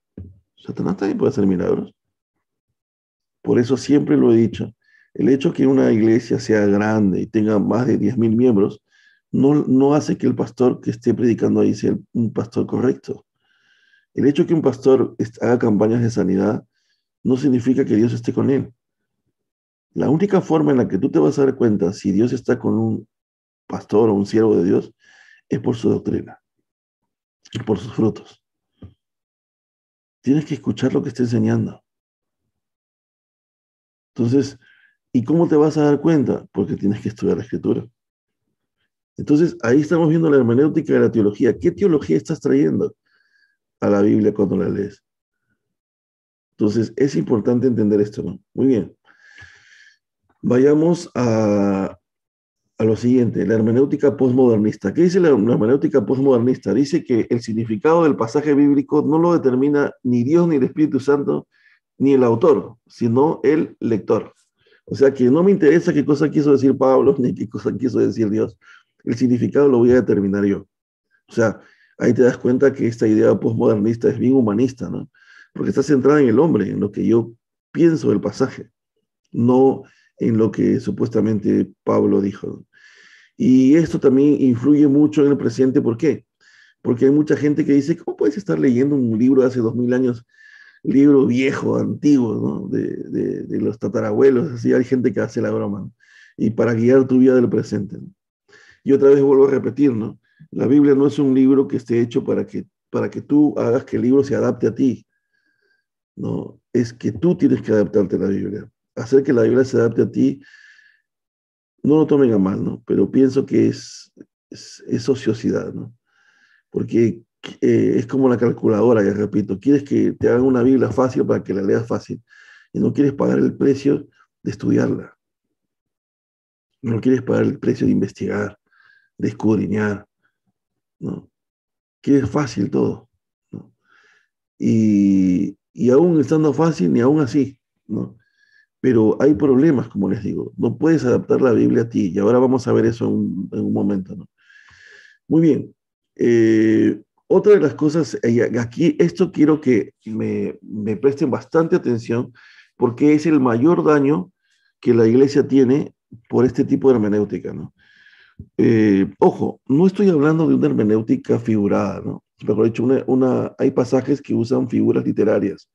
Satanás también puede hacer milagros. Por eso siempre lo he dicho. El hecho que una iglesia sea grande y tenga más de 10.000 miembros, no hace que el pastor que esté predicando ahí sea un pastor correcto. El hecho que un pastor haga campañas de sanidad no significa que Dios esté con él. La única forma en la que tú te vas a dar cuenta si Dios está con un pastor o un siervo de Dios es por su doctrina y por sus frutos. Tienes que escuchar lo que está enseñando. Entonces, ¿y cómo te vas a dar cuenta? Porque tienes que estudiar la escritura. Entonces, ahí estamos viendo la hermenéutica de la teología. ¿Qué teología estás trayendo a la Biblia cuando la lees? Entonces, es importante entender esto, ¿no? Muy bien. Vayamos a lo siguiente, la hermenéutica postmodernista. ¿Qué dice la hermenéutica postmodernista? Dice que el significado del pasaje bíblico no lo determina ni Dios, ni el Espíritu Santo, ni el autor, sino el lector. O sea que no me interesa qué cosa quiso decir Pablo, ni qué cosa quiso decir Dios. El significado lo voy a determinar yo. O sea, ahí te das cuenta que esta idea postmodernista es bien humanista, ¿no? Porque está centrada en el hombre, en lo que yo pienso del pasaje, no en lo que supuestamente Pablo dijo, ¿no? Y esto también influye mucho en el presente. ¿Por qué? Porque hay mucha gente que dice, ¿cómo puedes estar leyendo un libro de hace 2000 años, libro viejo, antiguo, ¿no? De los tatarabuelos? Así hay gente que hace la broma, ¿no? Y para guiar tu vida del presente, ¿no? Y otra vez vuelvo a repetir, ¿no? La Biblia no es un libro que esté hecho para que tú hagas que el libro se adapte a ti, ¿no? Es que tú tienes que adaptarte a la Biblia. Hacer que la Biblia se adapte a ti, no lo tomen a mal, ¿no? Pero pienso que es ociosidad, ¿no? Porque es como la calculadora, ya repito, quieres que te hagan una Biblia fácil para que la leas fácil y no quieres pagar el precio de estudiarla, no quieres pagar el precio de investigar, de escudriñar, ¿no? Quieres fácil todo, ¿no? Y aún estando fácil, ni aún así, ¿no? Pero hay problemas, como les digo, no puedes adaptar la Biblia a ti y ahora vamos a ver eso en un momento, ¿no? Muy bien. Otra de las cosas, aquí esto quiero que me presten bastante atención porque es el mayor daño que la iglesia tiene por este tipo de hermenéutica, ¿no? Ojo, no estoy hablando de una hermenéutica figurada, ¿no? Mejor dicho, hay pasajes que usan figuras literarias,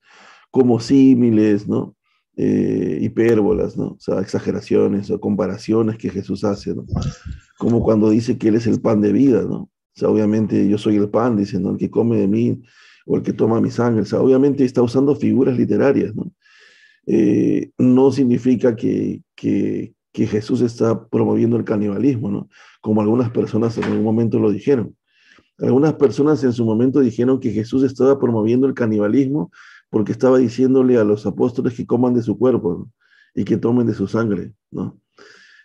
como símiles, ¿no? Hipérbolas, ¿no? O sea, exageraciones o comparaciones que Jesús hace, ¿no? Como cuando dice que Él es el pan de vida, ¿no? O sea, obviamente yo soy el pan, dice, ¿no? El que come de mí o el que toma mi sangre. O sea, obviamente está usando figuras literarias, ¿no? No significa que Jesús está promoviendo el canibalismo, ¿no? Como algunas personas en algún momento lo dijeron. Algunas personas en su momento dijeron que Jesús estaba promoviendo el canibalismo porque estaba diciéndole a los apóstoles que coman de su cuerpo, ¿no? Y que tomen de su sangre, ¿no?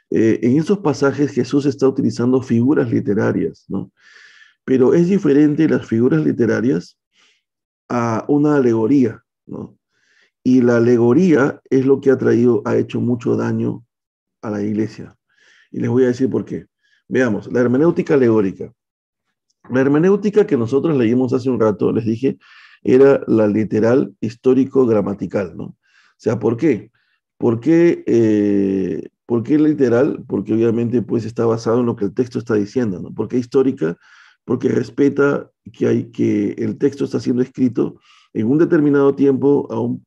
En esos pasajes Jesús está utilizando figuras literarias, ¿no? Pero es diferente las figuras literarias a una alegoría, ¿no? Y la alegoría es lo que ha hecho mucho daño a la iglesia. Y les voy a decir por qué. Veamos, la hermenéutica alegórica. La hermenéutica que nosotros leímos hace un rato, les dije, era la literal histórico-gramatical, ¿no? O sea, ¿por qué? ¿Por qué literal? Porque obviamente pues está basado en lo que el texto está diciendo, ¿no? ¿Por qué histórica? Porque respeta que el texto está siendo escrito en un determinado tiempo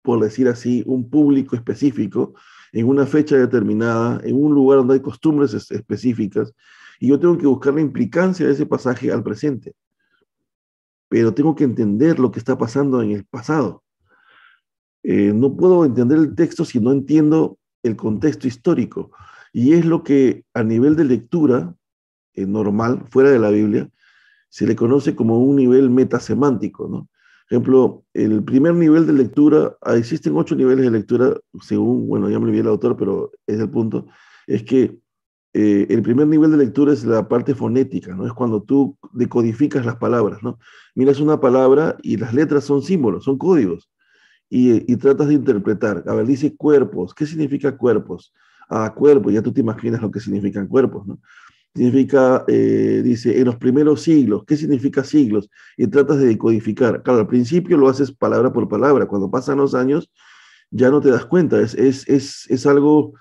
por decir así, un público específico, en una fecha determinada, en un lugar donde hay costumbres específicas, y yo tengo que buscar la implicancia de ese pasaje al presente, pero tengo que entender lo que está pasando en el pasado. No puedo entender el texto si no entiendo el contexto histórico. Y es lo que a nivel de lectura normal, fuera de la Biblia, se le conoce como un nivel metasemántico, ¿no? Por ejemplo, el primer nivel de lectura, existen 8 niveles de lectura, según, bueno, ya me olvidé el autor, pero es el punto, es que el primer nivel de lectura es la parte fonética, ¿no? Es cuando tú decodificas las palabras, ¿no? Miras una palabra y las letras son símbolos, son códigos y tratas de interpretar. A ver, dice cuerpos. ¿Qué significa cuerpos? Ah, cuerpos, ya tú te imaginas lo que significan cuerpos, ¿no? Significa, dice, en los primeros siglos. ¿Qué significa siglos? Y tratas de decodificar. Claro, al principio lo haces palabra por palabra. Cuando pasan los años, ya no te das cuenta, es algo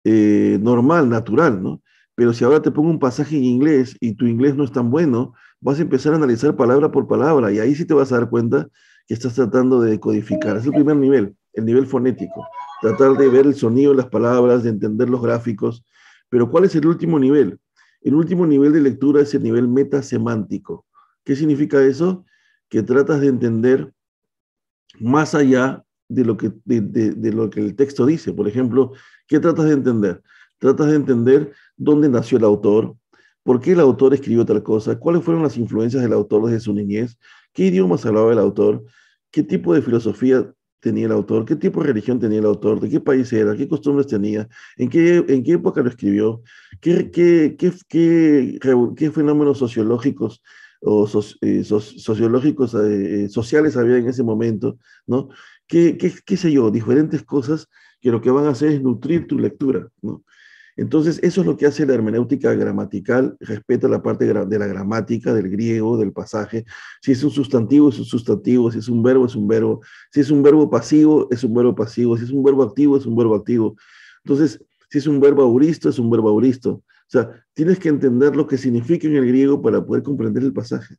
normal, natural, ¿no? Pero si ahora te pongo un pasaje en inglés y tu inglés no es tan bueno, vas a empezar a analizar palabra por palabra y ahí sí te vas a dar cuenta que estás tratando de decodificar. Es el primer nivel, el nivel fonético. Tratar de ver el sonido de las palabras, de entender los gráficos. Pero ¿cuál es el último nivel? El último nivel de lectura es el nivel metasemántico. ¿Qué significa eso? Que tratas de entender más allá de lo que el texto dice. Por ejemplo, ¿qué tratas de entender? Tratas de entender dónde nació el autor, por qué el autor escribió tal cosa, cuáles fueron las influencias del autor desde su niñez, qué idiomas hablaba el autor, qué tipo de filosofía tenía el autor, qué tipo de religión tenía el autor, de qué país era, qué costumbres tenía, en qué época lo escribió, qué fenómenos sociológicos o sociológicos, sociales había en ese momento, ¿no? Qué sé yo, diferentes cosas que lo que van a hacer es nutrir tu lectura, ¿no? Entonces, eso es lo que hace la hermenéutica gramatical, respeta la parte de la gramática, del griego, del pasaje. Si es un sustantivo, es un sustantivo. Si es un verbo, es un verbo. Si es un verbo pasivo, es un verbo pasivo. Si es un verbo activo, es un verbo activo. Entonces, si es un verbo auristo, es un verbo auristo. O sea, tienes que entender lo que significa en el griego para poder comprender el pasaje,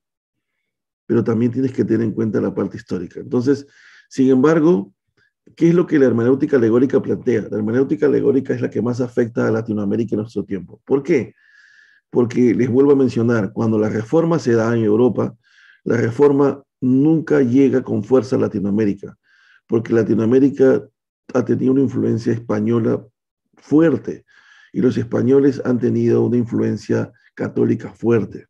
pero también tienes que tener en cuenta la parte histórica. Entonces, sin embargo, ¿qué es lo que la hermenéutica alegórica plantea? La hermenéutica alegórica es la que más afecta a Latinoamérica en nuestro tiempo. ¿Por qué? Porque les vuelvo a mencionar, cuando la reforma se da en Europa, la reforma nunca llega con fuerza a Latinoamérica, porque Latinoamérica ha tenido una influencia española fuerte y los españoles han tenido una influencia católica fuerte.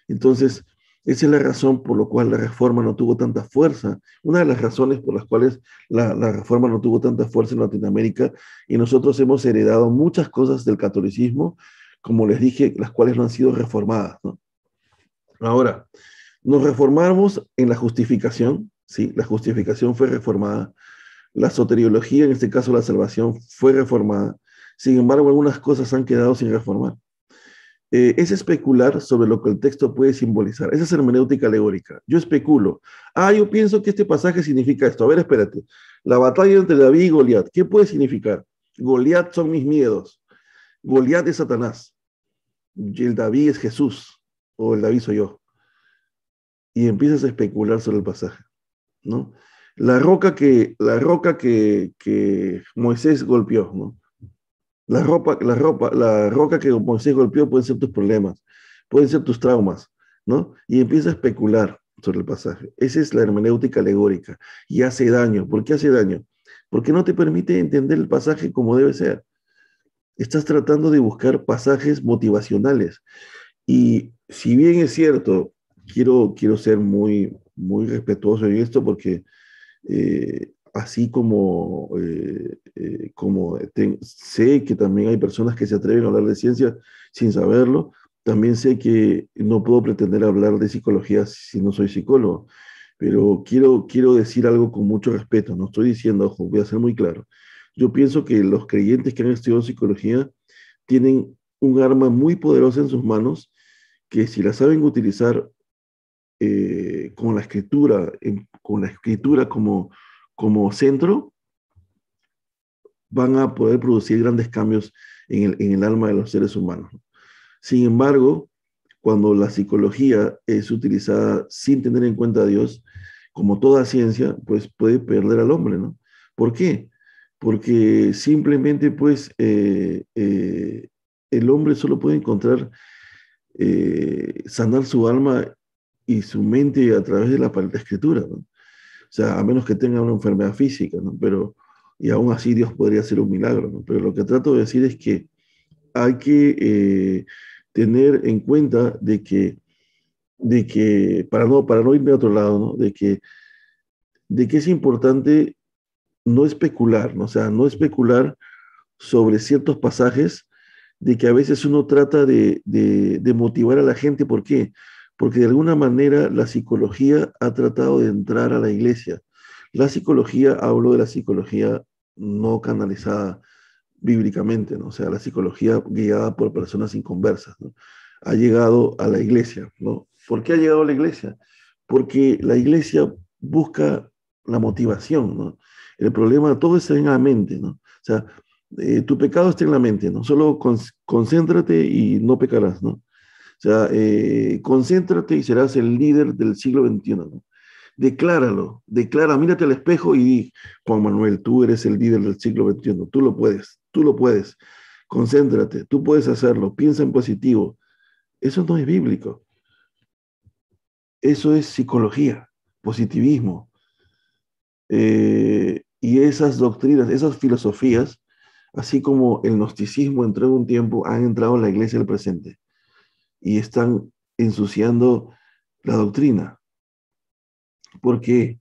Entonces, esa es la razón por la cual la reforma no tuvo tanta fuerza. Una de las razones por las cuales la reforma no tuvo tanta fuerza en Latinoamérica y nosotros hemos heredado muchas cosas del catolicismo, como les dije, las cuales no han sido reformadas, ¿no? Ahora, nos reformamos en la justificación, ¿sí? La justificación fue reformada. La soteriología, en este caso la salvación, fue reformada. Sin embargo, algunas cosas han quedado sin reformar. Es especular sobre lo que el texto puede simbolizar. Esa es hermenéutica alegórica. Yo especulo. Yo pienso que este pasaje significa esto. A ver, espérate. La batalla entre David y Goliat, ¿qué puede significar? Goliat son mis miedos. Goliat es Satanás. Y el David es Jesús. O el David soy yo. Y empiezas a especular sobre el pasaje, ¿no? Que Moisés golpeó, ¿no? La roca que Moisés golpeó pueden ser tus problemas, pueden ser tus traumas, ¿no? Y empieza a especular sobre el pasaje. Esa es la hermenéutica alegórica y hace daño. ¿Por qué hace daño? Porque no te permite entender el pasaje como debe ser. Estás tratando de buscar pasajes motivacionales. Y si bien es cierto, quiero ser muy respetuoso en esto porque así como sé que también hay personas que se atreven a hablar de ciencia sin saberlo, también sé que no puedo pretender hablar de psicología si no soy psicólogo, pero quiero decir algo con mucho respeto, no estoy diciendo, ojo, voy a ser muy claro. Yo pienso que los creyentes que han estudiado psicología tienen un arma muy poderosa en sus manos que si la saben utilizar con la escritura, con la escritura como centro, van a poder producir grandes cambios en el alma de los seres humanos. Sin embargo, cuando la psicología es utilizada sin tener en cuenta a Dios, como toda ciencia, pues puede perder al hombre, ¿no? ¿Por qué? Porque simplemente, pues, el hombre solo puede encontrar, sanar su alma y su mente a través de la palabra escritura, ¿no? O sea, a menos que tenga una enfermedad física, ¿no? Pero, y aún así Dios podría hacer un milagro, ¿no? Pero lo que trato de decir es que hay que tener en cuenta de que para no irme a otro lado, ¿no? De que es importante no especular, ¿no? O sea, no especular sobre ciertos pasajes, de que a veces uno trata de motivar a la gente. ¿Por qué? Porque de alguna manera la psicología ha tratado de entrar a la iglesia. La psicología, hablo de la psicología no canalizada bíblicamente, ¿no? O sea, la psicología guiada por personas inconversas, ¿no? Ha llegado a la iglesia, ¿no? ¿Por qué ha llegado a la iglesia? Porque la iglesia busca la motivación, ¿no? El problema, todo está en la mente, ¿no? O sea, tu pecado está en la mente, ¿no? Solo concéntrate y no pecarás, ¿no? O sea, concéntrate y serás el líder del siglo XXI, ¿no? Decláralo, declara, mírate al espejo y di, Juan Manuel, tú eres el líder del siglo XXI, tú lo puedes, concéntrate, tú puedes hacerlo, piensa en positivo. Eso no es bíblico, eso es psicología, positivismo. Y esas doctrinas, esas filosofías, así como el gnosticismo entró en un tiempo, han entrado en la iglesia del presente y están ensuciando la doctrina. ¿Por qué?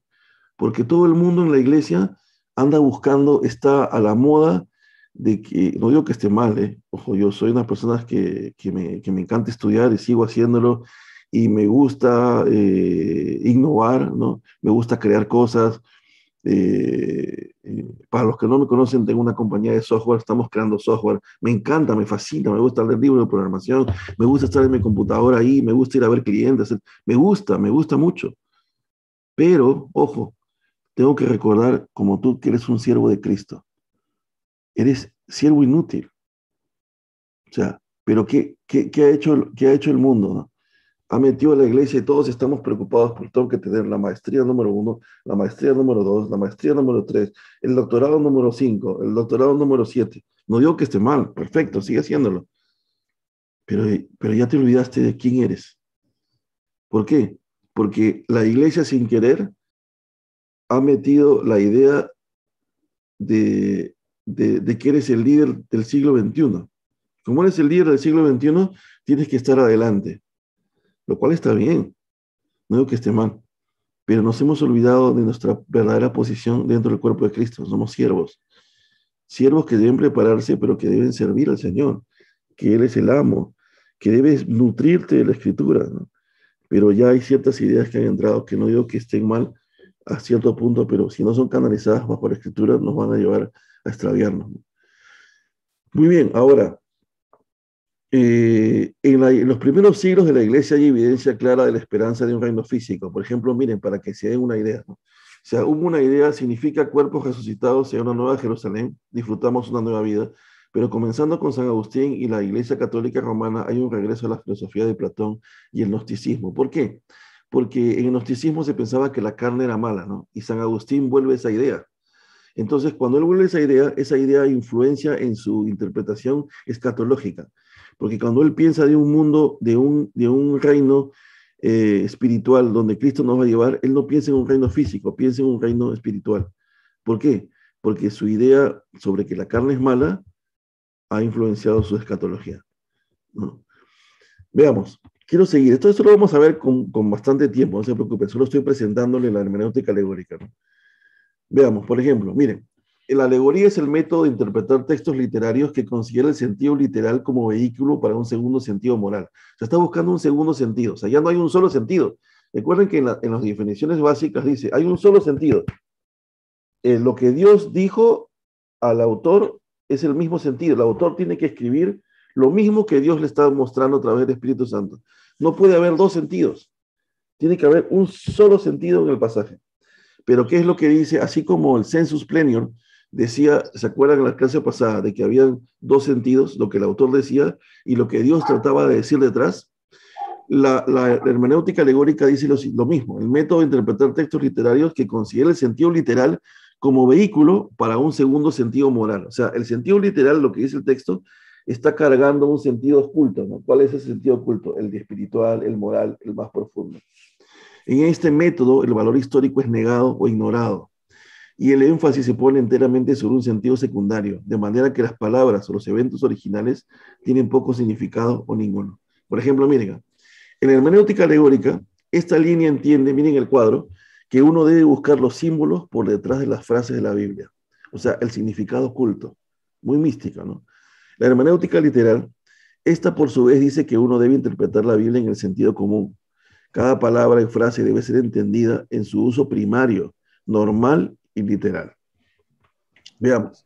Porque todo el mundo en la iglesia anda buscando, está a la moda de que, no digo que esté mal, ojo, yo soy una persona que me encanta estudiar y sigo haciéndolo y me gusta innovar, ¿no? Me gusta crear cosas. Para los que no me conocen, tengo una compañía de software, estamos creando software. Me encanta, me fascina, me gusta leer libros de programación, me gusta estar en mi computadora ahí, me gusta ir a ver clientes, me gusta mucho. Pero, ojo, tengo que recordar, como tú que eres un siervo de Cristo, eres siervo inútil. O sea, pero qué ha hecho el mundo, ¿no? Ha metido a la iglesia y todos estamos preocupados por tengo que tener la maestría número 1, la maestría número 2, la maestría número 3, el doctorado número 5, el doctorado número 7. No digo que esté mal, perfecto, sigue haciéndolo. Pero, pero ya te olvidaste de quién eres. ¿Por qué? Porque la iglesia sin querer ha metido la idea de, de que eres el líder del siglo XXI. Como eres el líder del siglo XXI, tienes que estar adelante, lo cual está bien, no digo que esté mal, pero nos hemos olvidado de nuestra verdadera posición dentro del cuerpo de Cristo. Somos siervos, siervos que deben prepararse, pero que deben servir al Señor, que Él es el amo, que debes nutrirte de la Escritura, ¿no? Pero ya hay ciertas ideas que han entrado, que no digo que estén mal a cierto punto, pero si no son canalizadas bajo la Escritura, nos van a llevar a extraviarnos, ¿no? Muy bien, ahora, en los primeros siglos de la iglesia hay evidencia clara de la esperanza de un reino físico. Por ejemplo, miren, para que se den una idea, ¿no? O sea, hubo una idea, significa cuerpos resucitados en una nueva Jerusalén, disfrutamos una nueva vida, pero comenzando con San Agustín y la Iglesia Católica Romana hay un regreso a la filosofía de Platón y el gnosticismo. ¿Por qué? Porque en el gnosticismo se pensaba que la carne era mala, ¿no? Y San Agustín vuelve esa idea. Entonces, cuando él vuelve esa idea influencia en su interpretación escatológica, porque cuando él piensa de un mundo, de un reino espiritual donde Cristo nos va a llevar, él no piensa en un reino físico, piensa en un reino espiritual. ¿Por qué? Porque su idea sobre que la carne es mala ha influenciado su escatología, ¿no? Veamos, quiero seguir. Esto lo vamos a ver con bastante tiempo, no se preocupen, solo estoy presentándole la hermenéutica alegórica, ¿no? Veamos, por ejemplo, miren, la alegoría es el método de interpretar textos literarios que considera el sentido literal como vehículo para un segundo sentido moral. Se está buscando un segundo sentido, o sea, ya no hay un solo sentido. Recuerden que en las definiciones básicas dice, hay un solo sentido. Lo que Dios dijo al autor es el mismo sentido. El autor tiene que escribir lo mismo que Dios le está mostrando a través del Espíritu Santo. No puede haber dos sentidos. Tiene que haber un solo sentido en el pasaje. Pero ¿qué es lo que dice? Así como el sensus plenior decía, ¿se acuerdan en la clase pasada de que habían dos sentidos, lo que el autor decía y lo que Dios trataba de decir detrás? La hermenéutica alegórica dice lo mismo, el método de interpretar textos literarios que considera el sentido literal como vehículo para un segundo sentido moral. O sea, el sentido literal, lo que dice el texto, está cargando un sentido oculto, ¿no? ¿Cuál es ese sentido oculto? El de espiritual, el moral, el más profundo. En este método, el valor histórico es negado o ignorado y el énfasis se pone enteramente sobre un sentido secundario, de manera que las palabras o los eventos originales tienen poco significado o ninguno. Por ejemplo, miren, en la hermenéutica alegórica, esta línea entiende, miren el cuadro, que uno debe buscar los símbolos por detrás de las frases de la Biblia, o sea, el significado oculto, muy mística, ¿no? La hermenéutica literal, esta por su vez dice que uno debe interpretar la Biblia en el sentido común. Cada palabra y frase debe ser entendida en su uso primario, normal y literal. Veamos.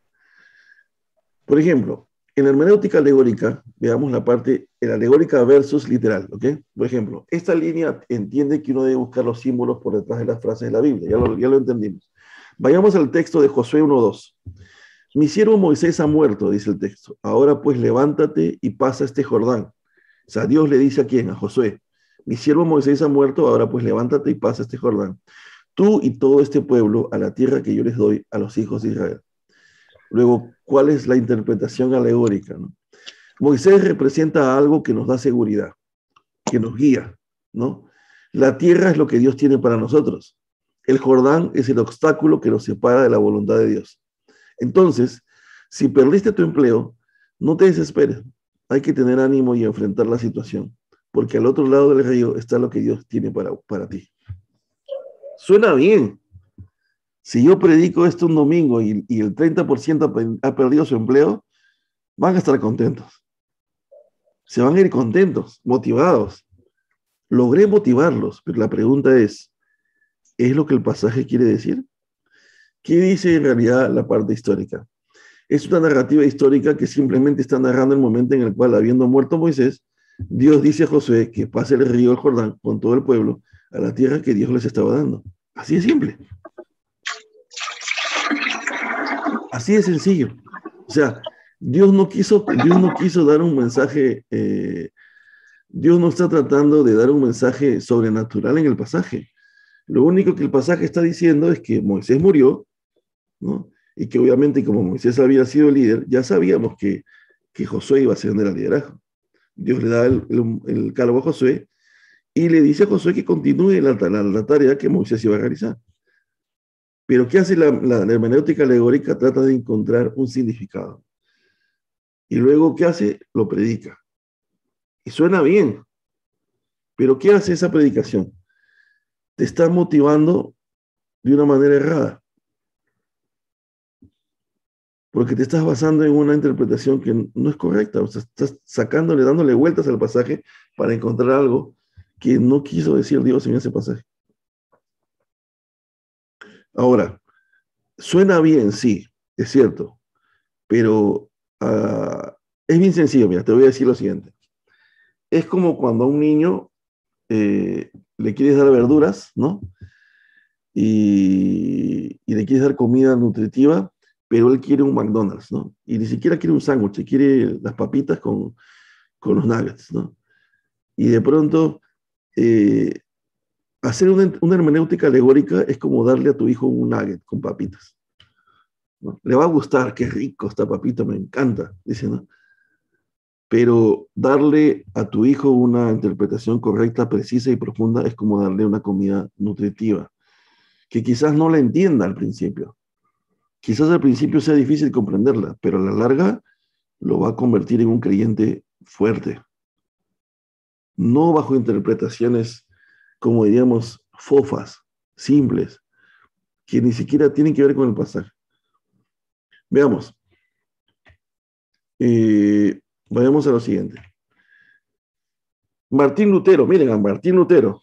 Por ejemplo, en la hermenéutica alegórica, veamos la parte en alegórica versus literal, ¿ok? Por ejemplo, esta línea entiende que uno debe buscar los símbolos por detrás de las frases de la Biblia, ya lo entendimos. Vayamos al texto de Josué 1:2. Mi siervo Moisés ha muerto, dice el texto. Ahora pues levántate y pasa este Jordán. O sea, Dios le dice a quién, a Josué. Mi siervo Moisés ha muerto, ahora pues levántate y pasa este Jordán. Tú y todo este pueblo a la tierra que yo les doy a los hijos de Israel. Luego, ¿cuál es la interpretación alegórica, ¿no? Moisés representa algo que nos da seguridad, que nos guía, ¿no? La tierra es lo que Dios tiene para nosotros. El Jordán es el obstáculo que nos separa de la voluntad de Dios. Entonces, si perdiste tu empleo, no te desesperes. Hay que tener ánimo y enfrentar la situación, porque al otro lado del río está lo que Dios tiene para ti. Suena bien. Si yo predico esto un domingo y el 30% ha perdido su empleo, van a estar contentos. Se van a ir contentos, motivados. Logré motivarlos, pero la pregunta ¿es lo que el pasaje quiere decir? ¿Qué dice en realidad la parte histórica? Es una narrativa histórica que simplemente está narrando el momento en el cual, habiendo muerto Moisés, Dios dice a Josué que pase el río el Jordán con todo el pueblo a la tierra que Dios les estaba dando. Así de simple. Así de sencillo. O sea, Dios no quiso dar un mensaje, Dios no está tratando de dar un mensaje sobrenatural en el pasaje. Lo único que el pasaje está diciendo es que Moisés murió, ¿no? Y que obviamente como Moisés había sido líder, ya sabíamos que Josué iba a ascender al liderazgo. Dios le da el cargo a Josué y le dice a Josué que continúe la tarea que Moisés iba a realizar. Pero ¿qué hace la hermenéutica alegórica? Trata de encontrar un significado. Y luego, ¿qué hace? Lo predica. Y suena bien. Pero ¿qué hace esa predicación? Te está motivando de una manera errada. Porque te estás basando en una interpretación que no es correcta. O sea, estás dándole vueltas al pasaje para encontrar algo que no quiso decir Dios en ese pasaje. Ahora, suena bien, sí, es cierto, pero es bien sencillo. Mira, te voy a decir lo siguiente. Es como cuando a un niño le quieres dar verduras, ¿no? Y le quieres dar comida nutritiva, pero él quiere un McDonald's, ¿no? Y ni siquiera quiere un sándwich, quiere las papitas con los nuggets, ¿no? Y de pronto, hacer una hermenéutica alegórica es como darle a tu hijo un nugget con papitas, ¿no? Le va a gustar, qué rico esta papita, me encanta, dice, ¿no? Pero darle a tu hijo una interpretación correcta, precisa y profunda es como darle una comida nutritiva, que quizás no la entienda al principio. Quizás al principio sea difícil comprenderla, pero a la larga lo va a convertir en un creyente fuerte. No bajo interpretaciones, como diríamos, fofas, simples, que ni siquiera tienen que ver con el pasaje. Veamos. Vayamos a lo siguiente. Martín Lutero, miren a Martín Lutero,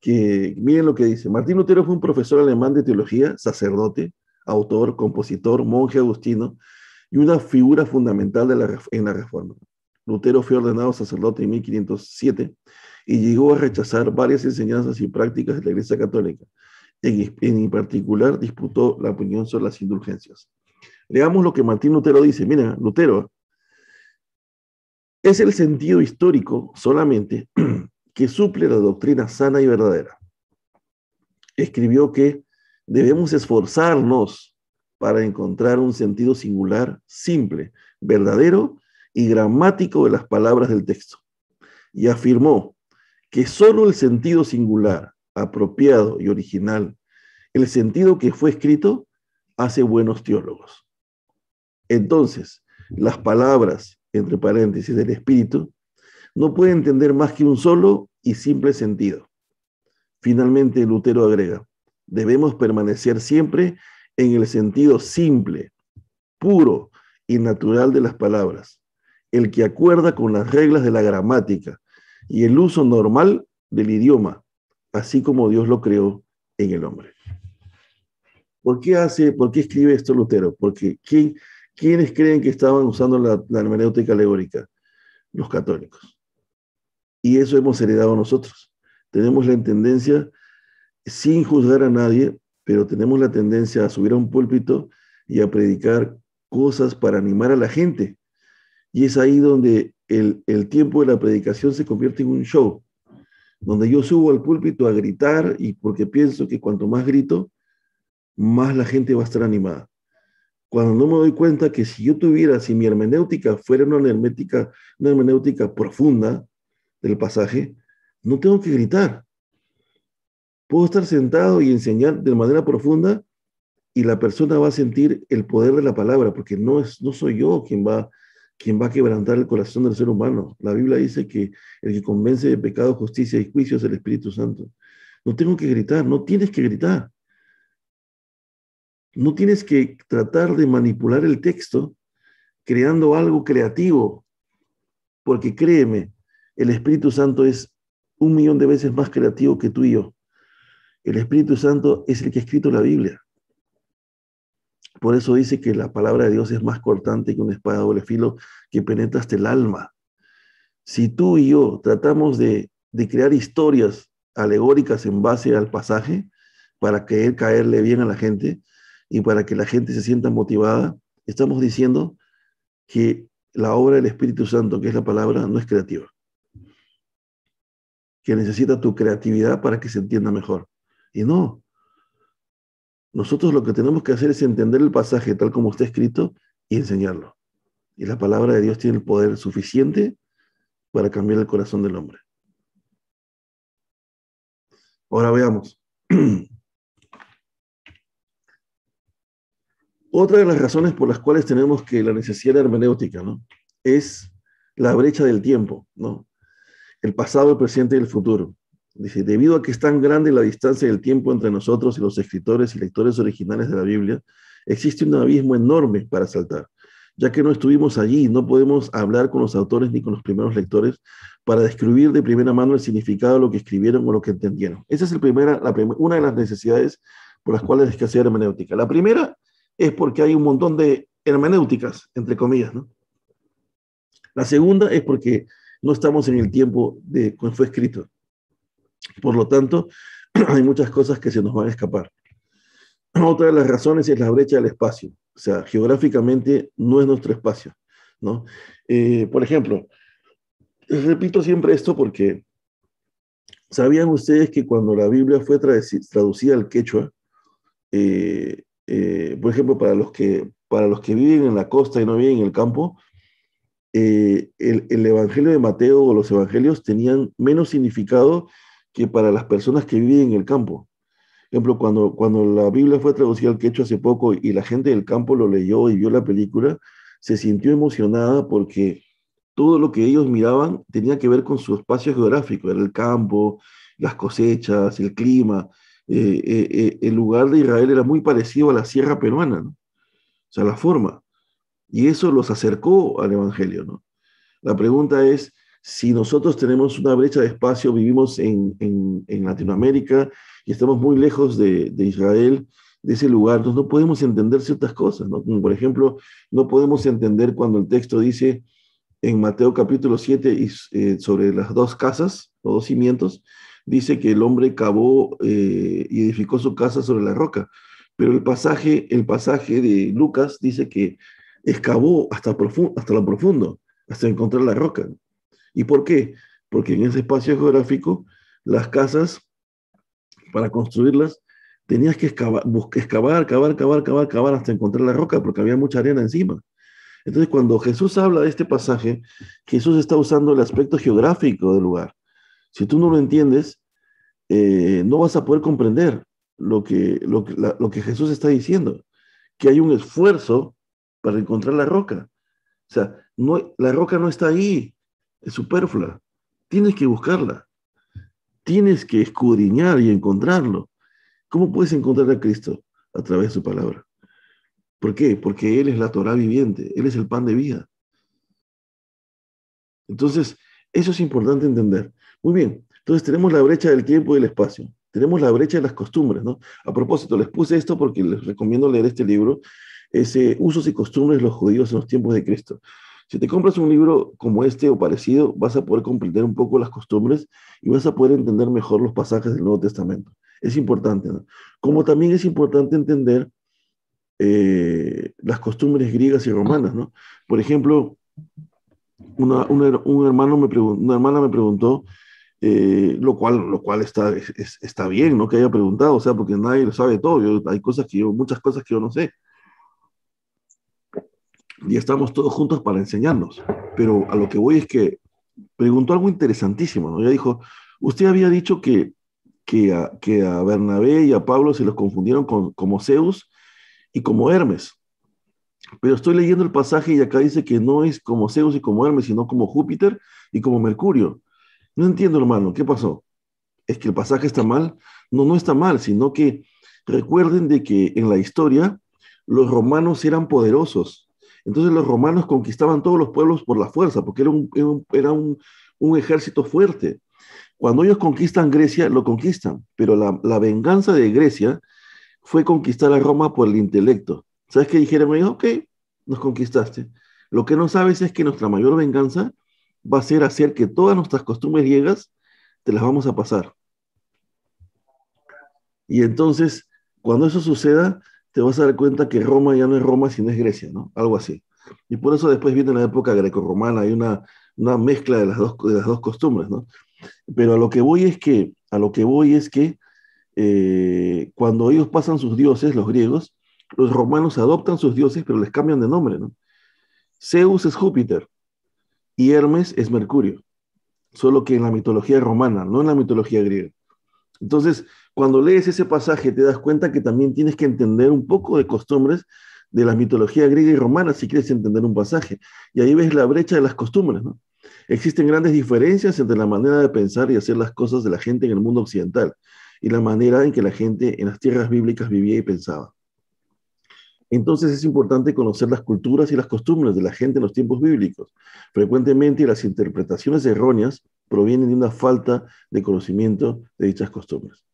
que miren lo que dice. Martín Lutero fue un profesor alemán de teología, sacerdote, autor, compositor, monje agustino y una figura fundamental en la Reforma. Lutero fue ordenado sacerdote en 1507 y llegó a rechazar varias enseñanzas y prácticas de la Iglesia Católica. En particular, disputó la opinión sobre las indulgencias. Leamos lo que Martín Lutero dice. Mira, Lutero es el sentido histórico solamente que suple la doctrina sana y verdadera. Escribió que debemos esforzarnos para encontrar un sentido singular, simple, verdadero y gramático de las palabras del texto. Y afirmó que solo el sentido singular, apropiado y original, el sentido que fue escrito, hace buenos teólogos. Entonces, las palabras, entre paréntesis, del Espíritu, no pueden entender más que un solo y simple sentido. Finalmente, Lutero agrega, debemos permanecer siempre en el sentido simple, puro y natural de las palabras, el que acuerda con las reglas de la gramática y el uso normal del idioma, así como Dios lo creó en el hombre. ¿Por qué escribe esto Lutero? Porque ¿quiénes creen que estaban usando la hermenéutica alegórica? Los católicos. Y eso hemos heredado nosotros. Tenemos la tendencia, sin juzgar a nadie, pero tenemos la tendencia a subir a un púlpito y a predicar cosas para animar a la gente. Y es ahí donde el tiempo de la predicación se convierte en un show, donde yo subo al púlpito a gritar y porque pienso que cuanto más grito, más la gente va a estar animada. Cuando no me doy cuenta que si mi hermenéutica fuera una hermenéutica profunda del pasaje, no tengo que gritar. Puedo estar sentado y enseñar de manera profunda y la persona va a sentir el poder de la palabra, porque no soy yo quien va a quebrantar el corazón del ser humano. La Biblia dice que el que convence de pecado, justicia y juicio es el Espíritu Santo. No tengo que gritar, no tienes que gritar. No tienes que tratar de manipular el texto creando algo creativo, porque créeme, el Espíritu Santo es 1.000.000 de veces más creativo que tú y yo. El Espíritu Santo es el que ha escrito la Biblia. Por eso dice que la palabra de Dios es más cortante que una espada de doble filo que penetra hasta el alma. Si tú y yo tratamos de crear historias alegóricas en base al pasaje para caerle bien a la gente y para que la gente se sienta motivada, estamos diciendo que la obra del Espíritu Santo, que es la palabra, no es creativa, que necesita tu creatividad para que se entienda mejor. Y no, nosotros lo que tenemos que hacer es entender el pasaje tal como está escrito y enseñarlo. Y la palabra de Dios tiene el poder suficiente para cambiar el corazón del hombre. Ahora veamos. Otra de las razones por las cuales tenemos que la necesidad de hermenéutica, ¿no?, es la brecha del tiempo, ¿no? El pasado, el presente y el futuro. Dice, debido a que es tan grande la distancia del tiempo entre nosotros y los escritores y lectores originales de la Biblia, existe un abismo enorme para saltar, ya que no estuvimos allí, no podemos hablar con los autores ni con los primeros lectores para describir de primera mano el significado de lo que escribieron o lo que entendieron. Esa es una de las necesidades por las cuales hay que hacer hermenéutica. La primera es porque hay un montón de hermenéuticas, entre comillas, ¿no? La segunda es porque no estamos en el tiempo de cuando fue escrito. Por lo tanto, hay muchas cosas que se nos van a escapar. Otra de las razones es la brecha del espacio. O sea, geográficamente no es nuestro espacio, ¿no? Por ejemplo, repito siempre esto porque ¿sabían ustedes que cuando la Biblia fue traducida al quechua, por ejemplo, para los que viven en la costa y no viven en el campo, el Evangelio de Mateo o los Evangelios tenían menos significado que para las personas que viven en el campo? Por ejemplo, cuando la Biblia fue traducida al quechua hace poco y la gente del campo lo leyó y vio la película, se sintió emocionada porque todo lo que ellos miraban tenía que ver con su espacio geográfico, era el campo, las cosechas, el clima. El lugar de Israel era muy parecido a la sierra peruana, ¿no? O sea, la forma. Y eso los acercó al Evangelio, ¿no? La pregunta es, si nosotros tenemos una brecha de espacio, vivimos en Latinoamérica y estamos muy lejos de Israel, de ese lugar, entonces no podemos entender ciertas cosas, ¿no? Como por ejemplo, no podemos entender cuando el texto dice en Mateo capítulo 7 sobre las dos casas, los dos cimientos, dice que el hombre cavó y edificó su casa sobre la roca, pero el pasaje de Lucas dice que excavó hasta lo profundo, hasta encontrar la roca. ¿Y por qué? Porque en ese espacio geográfico, las casas, para construirlas, tenías que cavar hasta encontrar la roca, porque había mucha arena encima. Entonces, cuando Jesús habla de este pasaje, Jesús está usando el aspecto geográfico del lugar. Si tú no lo entiendes, no vas a poder comprender lo que Jesús está diciendo, que hay un esfuerzo para encontrar la roca. O sea, la roca no está ahí, es superflua. Tienes que buscarla, tienes que escudriñar y encontrarlo. ¿Cómo puedes encontrar a Cristo? A través de su palabra. ¿Por qué? Porque Él es la Torá viviente, Él es el pan de vida. Entonces, eso es importante entender. Muy bien, entonces tenemos la brecha del tiempo y del espacio. Tenemos la brecha de las costumbres, ¿no? A propósito, les puse esto porque les recomiendo leer este libro, es Usos y Costumbres de los Judíos en los Tiempos de Cristo. Si te compras un libro como este o parecido, vas a poder comprender un poco las costumbres y vas a poder entender mejor los pasajes del Nuevo Testamento. Es importante, ¿no? Como también es importante entender las costumbres griegas y romanas, ¿no? Por ejemplo, un hermano una hermana me preguntó, lo cual está bien, ¿no? Que haya preguntado, o sea, porque nadie lo sabe todo. Hay cosas muchas cosas que yo no sé. Y estamos todos juntos para enseñarnos. Pero a lo que voy es que preguntó algo interesantísimo, ¿no? Ella dijo, usted había dicho que a Bernabé y a Pablo se los confundieron como Zeus y como Hermes. Pero estoy leyendo el pasaje y acá dice que no es como Zeus y como Hermes, sino como Júpiter y como Mercurio. No entiendo, hermano, ¿qué pasó? ¿Es que el pasaje está mal? No, no está mal, sino que recuerden de que en la historia los romanos eran poderosos. Entonces los romanos conquistaban todos los pueblos por la fuerza, porque era un ejército fuerte. Cuando ellos conquistan Grecia, lo conquistan, pero la venganza de Grecia fue conquistar a Roma por el intelecto. ¿Sabes qué dijeron ellos? Ok, nos conquistaste. Lo que no sabes es que nuestra mayor venganza va a ser hacer que todas nuestras costumbres griegas te las vamos a pasar. Y entonces, cuando eso suceda, te vas a dar cuenta que Roma ya no es Roma, sino es Grecia, ¿no? Algo así. Y por eso después viene la época grecorromana, hay una mezcla de las dos costumbres, ¿no? Pero a lo que voy es que cuando ellos pasan sus dioses, los griegos, los romanos adoptan sus dioses, pero les cambian de nombre, ¿no? Zeus es Júpiter y Hermes es Mercurio, solo que en la mitología romana, no en la mitología griega. Entonces, cuando lees ese pasaje, te das cuenta que también tienes que entender un poco de costumbres de la mitología griega y romana si quieres entender un pasaje. Y ahí ves la brecha de las costumbres, ¿no? Existen grandes diferencias entre la manera de pensar y hacer las cosas de la gente en el mundo occidental y la manera en que la gente en las tierras bíblicas vivía y pensaba. Entonces es importante conocer las culturas y las costumbres de la gente en los tiempos bíblicos. Frecuentemente las interpretaciones erróneas provienen de una falta de conocimiento de dichas costumbres.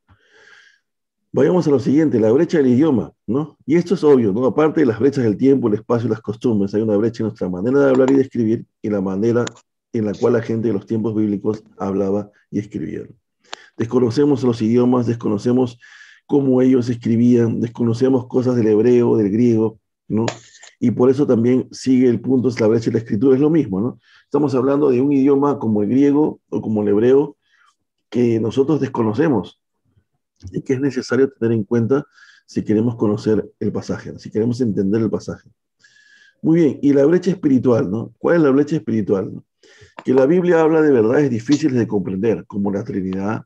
Vayamos a lo siguiente, la brecha del idioma, ¿no? Y esto es obvio, ¿no? Aparte de las brechas del tiempo, el espacio y las costumbres, hay una brecha en nuestra manera de hablar y de escribir y la manera en la cual la gente de los tiempos bíblicos hablaba y escribía. Desconocemos los idiomas, desconocemos cómo ellos escribían, desconocemos cosas del hebreo, del griego, ¿no? Y por eso también sigue el punto, es la brecha de la escritura, es lo mismo, ¿no? Estamos hablando de un idioma como el griego o como el hebreo que nosotros desconocemos y que es necesario tener en cuenta si queremos conocer el pasaje, si queremos entender el pasaje. Muy bien, y la brecha espiritual, ¿no? ¿Cuál es la brecha espiritual? ¿No? Que la Biblia habla de verdades difíciles de comprender, como la Trinidad,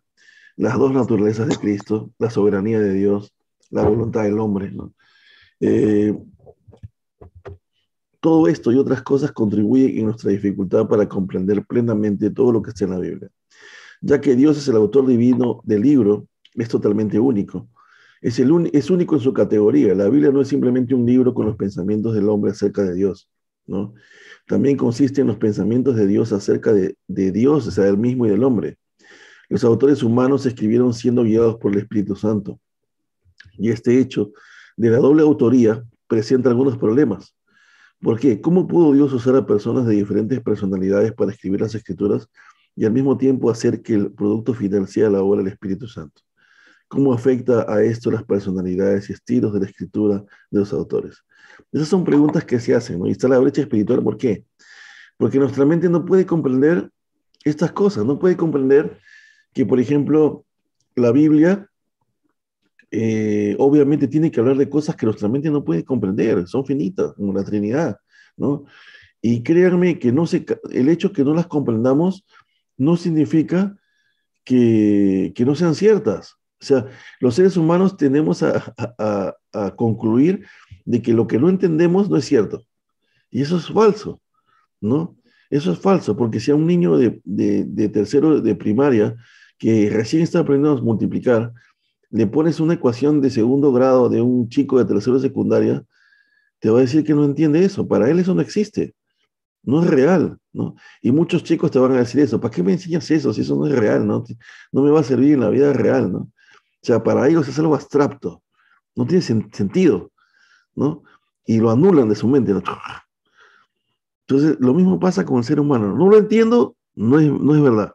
las dos naturalezas de Cristo, la soberanía de Dios, la voluntad del hombre, ¿no? Eh, Todo esto y otras cosas contribuyen en nuestra dificultad para comprender plenamente todo lo que está en la Biblia. Ya que Dios es el autor divino del libro, es totalmente único. Es único en su categoría. La Biblia no es simplemente un libro con los pensamientos del hombre acerca de Dios, ¿no? También consiste en los pensamientos de Dios acerca de Dios, o sea, del mismo y del hombre. Los autores humanos escribieron siendo guiados por el Espíritu Santo. Y este hecho de la doble autoría presenta algunos problemas. ¿Por qué? ¿Cómo pudo Dios usar a personas de diferentes personalidades para escribir las escrituras y al mismo tiempo hacer que el producto final sea la obra del Espíritu Santo? ¿Cómo afecta a esto las personalidades y estilos de la escritura de los autores? Esas son preguntas que se hacen, ¿no? Y está la brecha espiritual, ¿por qué? Porque nuestra mente no puede comprender estas cosas, no puede comprender que, por ejemplo, la Biblia obviamente tiene que hablar de cosas que nuestra mente no puede comprender, son finitas, como la Trinidad, ¿no? Y créanme que el hecho que no las comprendamos no significa que no sean ciertas. O sea, los seres humanos tendemos a concluir de que lo que no entendemos no es cierto. Y eso es falso, ¿no? Eso es falso, porque si a un niño de tercero de primaria que recién está aprendiendo a multiplicar, le pones una ecuación de segundo grado de un chico de tercero de secundaria, te va a decir que no entiende eso. Para él eso no existe, no es real, ¿no? Y muchos chicos te van a decir eso. ¿Para qué me enseñas eso si eso no es real, ¿no? No me va a servir en la vida real, ¿no? O sea, para ellos es algo abstracto, no tiene sentido, ¿no? Y lo anulan de su mente, ¿no? Entonces, lo mismo pasa con el ser humano. No lo entiendo, no es verdad.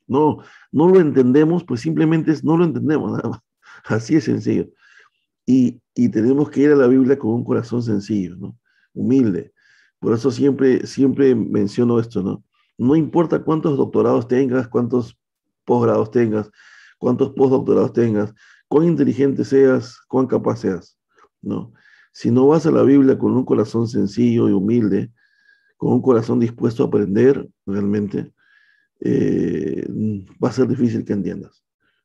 No, no lo entendemos, pues simplemente no lo entendemos, nada más. Así es sencillo. Y tenemos que ir a la Biblia con un corazón sencillo, ¿no? Humilde. Por eso siempre menciono esto, ¿no? No importa cuántos doctorados tengas, cuántos posgrados tengas, cuántos postdoctorados tengas, cuán inteligente seas, cuán capaz seas, ¿no? Si no vas a la Biblia con un corazón sencillo y humilde, con un corazón dispuesto a aprender realmente, va a ser difícil que entiendas,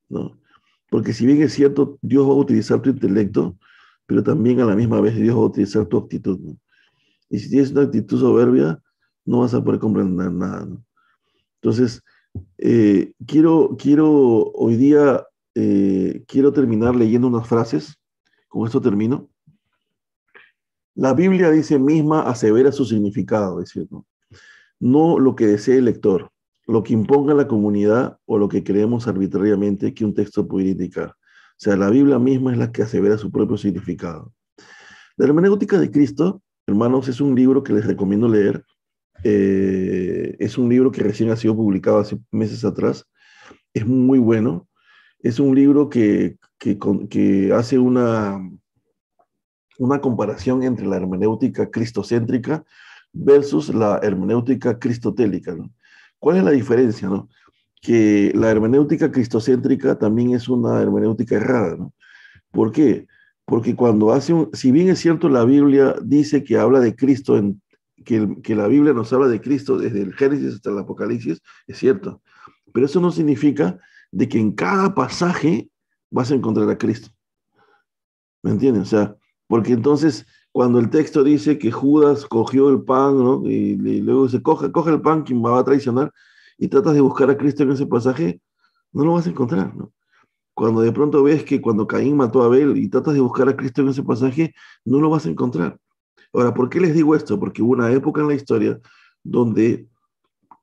¿no? Porque si bien es cierto, Dios va a utilizar tu intelecto, pero también a la misma vez Dios va a utilizar tu actitud, ¿no? Y si tienes una actitud soberbia, no vas a poder comprender nada, ¿no? Entonces, quiero hoy día, quiero terminar leyendo unas frases. Con esto termino. La Biblia dice misma asevera su significado, es decir, ¿no? No lo que desee el lector, lo que imponga la comunidad o lo que creemos arbitrariamente que un texto pudiera indicar. O sea, la Biblia misma es la que asevera su propio significado. La hermenéutica de Cristo, hermanos, es un libro que les recomiendo leer. Es un libro que recién ha sido publicado hace meses atrás. Es muy bueno. Es un libro que hace una comparación entre la hermenéutica cristocéntrica versus la hermenéutica cristotélica, ¿no? ¿Cuál es la diferencia, no? Que la hermenéutica cristocéntrica también es una hermenéutica errada, ¿no? ¿Por qué? Porque cuando si bien es cierto, la Biblia dice que habla de Cristo, que la Biblia nos habla de Cristo desde el Génesis hasta el Apocalipsis, es cierto, pero eso no significa de que en cada pasaje vas a encontrar a Cristo. ¿Me entiendes? O sea, porque entonces cuando el texto dice que Judas cogió el pan, ¿no? Y luego dice, coge el pan, quien va a traicionar, y tratas de buscar a Cristo en ese pasaje, no lo vas a encontrar, ¿no? Cuando de pronto ves que cuando Caín mató a Abel y tratas de buscar a Cristo en ese pasaje, no lo vas a encontrar. Ahora, ¿por qué les digo esto? Porque hubo una época en la historia donde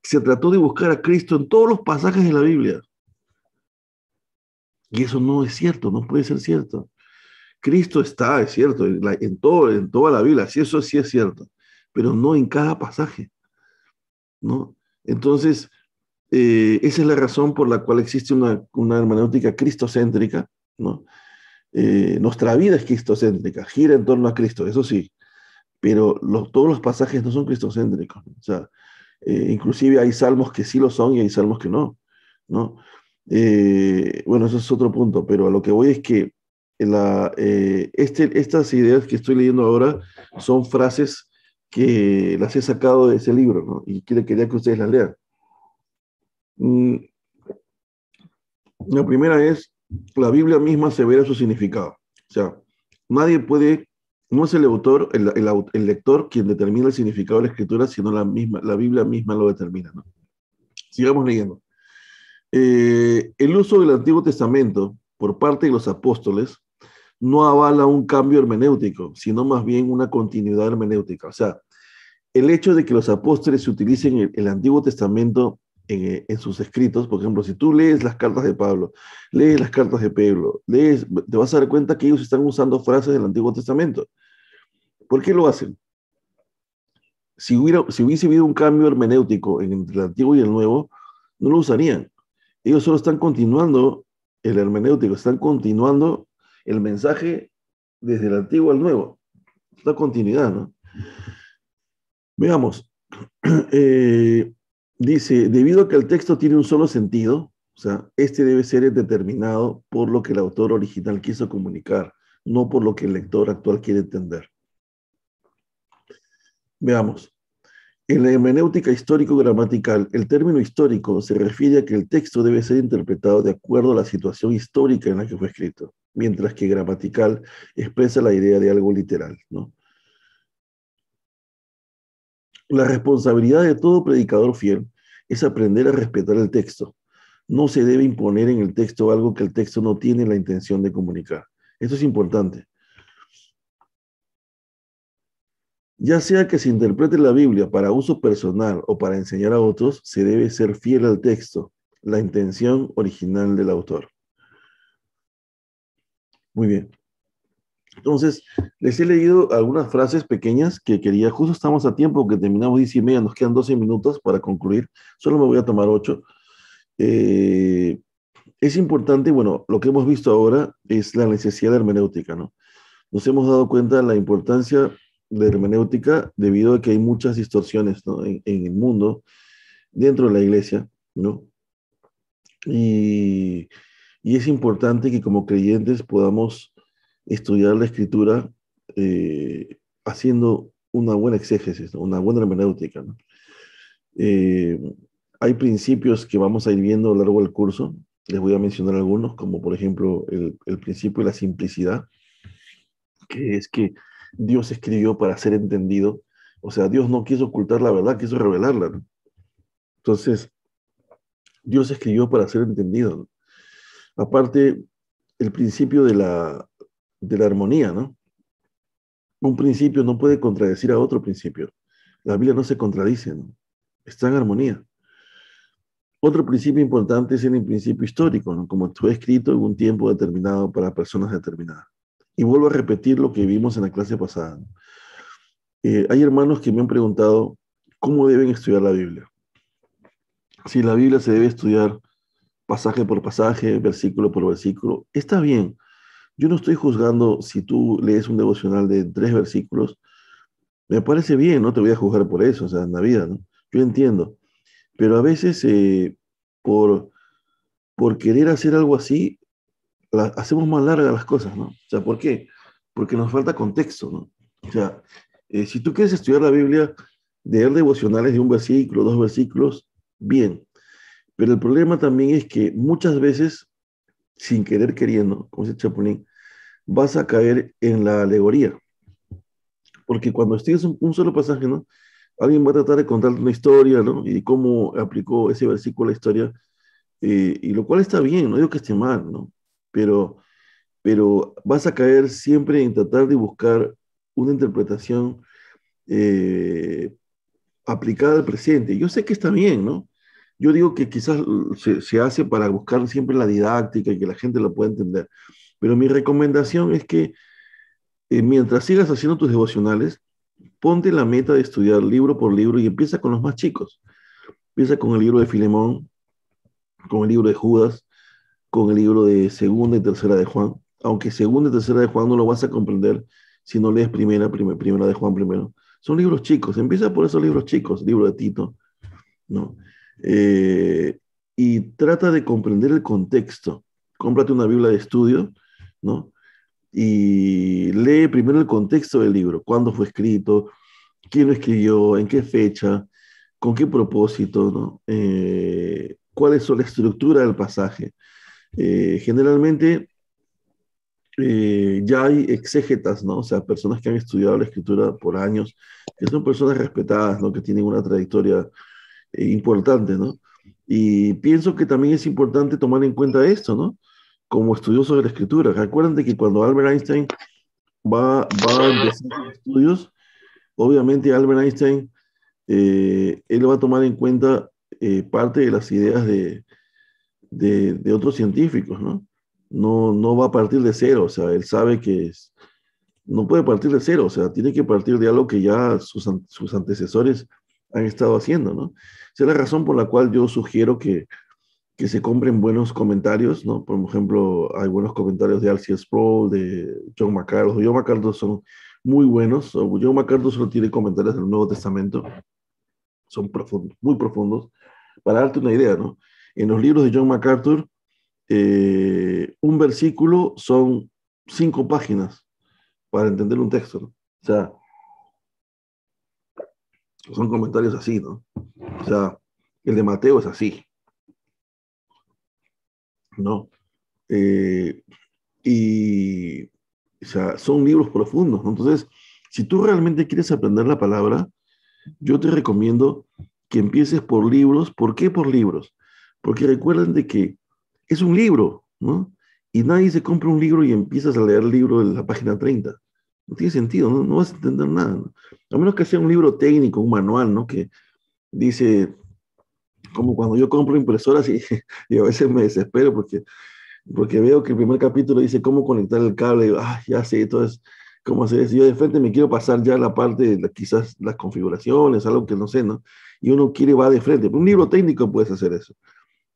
se trató de buscar a Cristo en todos los pasajes de la Biblia. Y eso no es cierto, no puede ser cierto. Cristo está, es cierto, en toda la Biblia, sí, eso sí es cierto, pero no en cada pasaje, ¿no? Entonces, esa es la razón por la cual existe una hermenéutica cristocéntrica, ¿no? Nuestra vida es cristocéntrica, gira en torno a Cristo, eso sí, pero todos los pasajes no son cristocéntricos, ¿no? O sea, inclusive hay salmos que sí lo son y hay salmos que no, ¿no? Bueno, eso es otro punto, pero a lo que voy es que estas ideas que estoy leyendo ahora son frases que las he sacado de ese libro, ¿no? Y quería que ustedes las lean. Mm, La primera es, la Biblia misma asevera su significado. O sea, nadie puede, no es el autor, el lector quien determina el significado de la escritura, sino la Biblia misma lo determina, ¿no? Sigamos leyendo. El uso del Antiguo Testamento por parte de los apóstoles no avala un cambio hermenéutico, sino más bien una continuidad hermenéutica. O sea, el hecho de que los apóstoles utilicen el Antiguo Testamento en sus escritos, por ejemplo, si tú lees las cartas de Pablo, lees las cartas de Pedro, te vas a dar cuenta que ellos están usando frases del Antiguo Testamento. ¿Por qué lo hacen? Si hubiese habido un cambio hermenéutico entre el Antiguo y el Nuevo, no lo usarían. Ellos solo están continuando el hermenéutico, están continuando el mensaje desde el Antiguo al Nuevo. La continuidad, ¿no? Veamos. Eh, Dice, debido a que el texto tiene un solo sentido, o sea, este debe ser determinado por lo que el autor original quiso comunicar, no por lo que el lector actual quiere entender. Veamos. En la hermenéutica histórico-gramatical, el término histórico se refiere a que el texto debe ser interpretado de acuerdo a la situación histórica en la que fue escrito, mientras que gramatical expresa la idea de algo literal, ¿no? La responsabilidad de todo predicador fiel es aprender a respetar el texto. No se debe imponer en el texto algo que el texto no tiene la intención de comunicar. Esto es importante. Ya sea que se interprete la Biblia para uso personal o para enseñar a otros, se debe ser fiel al texto, la intención original del autor. Muy bien. Entonces, les he leído algunas frases pequeñas que quería, justo estamos a tiempo, que terminamos 10:30, nos quedan 12 minutos para concluir, solo me voy a tomar 8. Eh, es importante, bueno, lo que hemos visto ahora es la necesidad de hermenéutica, ¿no? Nos hemos dado cuenta de la importancia de hermenéutica debido a que hay muchas distorsiones, ¿no? En el mundo, dentro de la iglesia, ¿no? Y, y es importante que como creyentes podamos estudiar la escritura haciendo una buena exégesis, ¿no? Una buena hermenéutica, ¿no? Eh, Hay principios que vamos a ir viendo a lo largo del curso. Les voy a mencionar algunos, como por ejemplo el principio de la simplicidad, que es que Dios escribió para ser entendido. O sea, Dios no quiso ocultar la verdad, quiso revelarla, ¿no? Entonces, Dios escribió para ser entendido, ¿no? Aparte, el principio de la armonía, ¿no? Un principio no puede contradecir a otro principio. La Biblia no se contradice, ¿no? Está en armonía. Otro principio importante es el principio histórico, ¿no? Como fue escrito en un tiempo determinado para personas determinadas. Y vuelvo a repetir lo que vimos en la clase pasada, ¿no? Hay hermanos que me han preguntado cómo deben estudiar la Biblia. Si la Biblia se debe estudiar pasaje por pasaje, versículo por versículo. Está bien. Yo no estoy juzgando si tú lees un devocional de 3 versículos. Me parece bien, no te voy a juzgar por eso, o sea, en la vida, ¿no? Yo entiendo. Pero a veces, por, por querer hacer algo así, hacemos más largas las cosas, ¿no? O sea, ¿por qué? Porque nos falta contexto, ¿no? O sea, si tú quieres estudiar la Biblia, leer devocionales de un versículo, 2 versículos, bien. Pero el problema también es que muchas veces, sin querer queriendo, como dice Chapulín, vas a caer en la alegoría. Porque cuando estudias un solo pasaje, ¿no? Alguien va a tratar de contarte una historia, ¿no? Y cómo aplicó ese versículo a la historia, y lo cual está bien, no digo que esté mal, ¿no? Pero, pero vas a caer siempre en tratar de buscar una interpretación eh, aplicada al presente. Yo sé que está bien, ¿no? Yo digo que quizás se hace para buscar siempre la didáctica y que la gente lo pueda entender. Pero mi recomendación es que mientras sigas haciendo tus devocionales, ponte la meta de estudiar libro por libro y empieza con los más chicos. Empieza con el libro de Filemón, con el libro de Judas, con el libro de Segunda y Tercera de Juan. Aunque Segunda y Tercera de Juan no lo vas a comprender si no lees Primera de Juan primero. Son libros chicos. Empieza por esos libros chicos, libro de Tito, ¿no? Eh, y trata de comprender el contexto. Cómprate una Biblia de estudio, ¿no? Y lee primero el contexto del libro, cuándo fue escrito, quién lo escribió, en qué fecha, con qué propósito, ¿no? ¿Cuál es la estructura del pasaje? Generalmente ya hay exégetas, ¿no? O sea, personas que han estudiado la escritura por años, que son personas respetadas, ¿no? Que tienen una trayectoria importante, ¿no? Y pienso que también es importante tomar en cuenta esto, ¿no? Como estudioso de la escritura. Recuerden de que cuando Albert Einstein va a empezar sus estudios, obviamente Albert Einstein, él va a tomar en cuenta parte de las ideas de otros científicos, ¿no? No va a partir de cero, o sea, él sabe que no puede partir de cero, o sea, tiene que partir de algo que ya sus antecesores han estado haciendo, ¿no? Esa es la razón por la cual yo sugiero que se compren buenos comentarios, ¿no? Por ejemplo, hay buenos comentarios de R.C. Sproul, de John MacArthur. John MacArthur son muy buenos. John MacArthur solo tiene comentarios del Nuevo Testamento, son profundos, muy profundos. Para darte una idea, ¿no? En los libros de John MacArthur, un versículo son 5 páginas para entender un texto, ¿no? O sea, son comentarios así, ¿no? O sea, el de Mateo es así, ¿no? Eh, y, o sea, son libros profundos, ¿no? Entonces, si tú realmente quieres aprender la palabra, yo te recomiendo que empieces por libros. ¿Por qué por libros? Porque recuerden de que es un libro, ¿no? Y nadie se compra un libro y empiezas a leer el libro de la página 30. No tiene sentido, ¿no? No vas a entender nada, ¿no? A menos que sea un libro técnico, un manual, ¿no? Que dice, como cuando yo compro impresoras y a veces me desespero porque veo que el primer capítulo dice cómo conectar el cable, y, ya sé, entonces, cómo hacer eso. Yo de frente me quiero pasar ya la parte de quizás las configuraciones, algo que no sé, ¿no? Y uno quiere va de frente. Un libro técnico puedes hacer eso.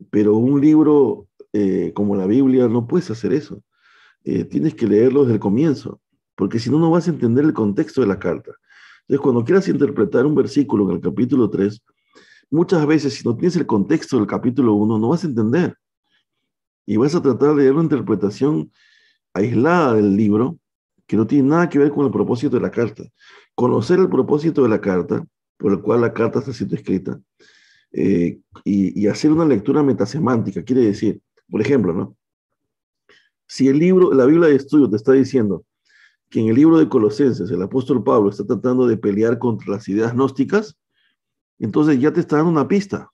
Pero un libro como la Biblia no puedes hacer eso. Tienes que leerlo desde el comienzo, porque si no, no vas a entender el contexto de la carta. Entonces, cuando quieras interpretar un versículo en el capítulo 3, muchas veces si no tienes el contexto del capítulo 1, no vas a entender. Y vas a tratar de leer una interpretación aislada del libro que no tiene nada que ver con el propósito de la carta. Conocer el propósito de la carta, por el cual la carta está siendo escrita, y hacer una lectura metasemántica, quiere decir, por ejemplo, ¿no? Si el libro, la Biblia de estudio te está diciendo que en el libro de Colosenses el apóstol Pablo está tratando de pelear contra las ideas gnósticas, entonces ya te está dando una pista.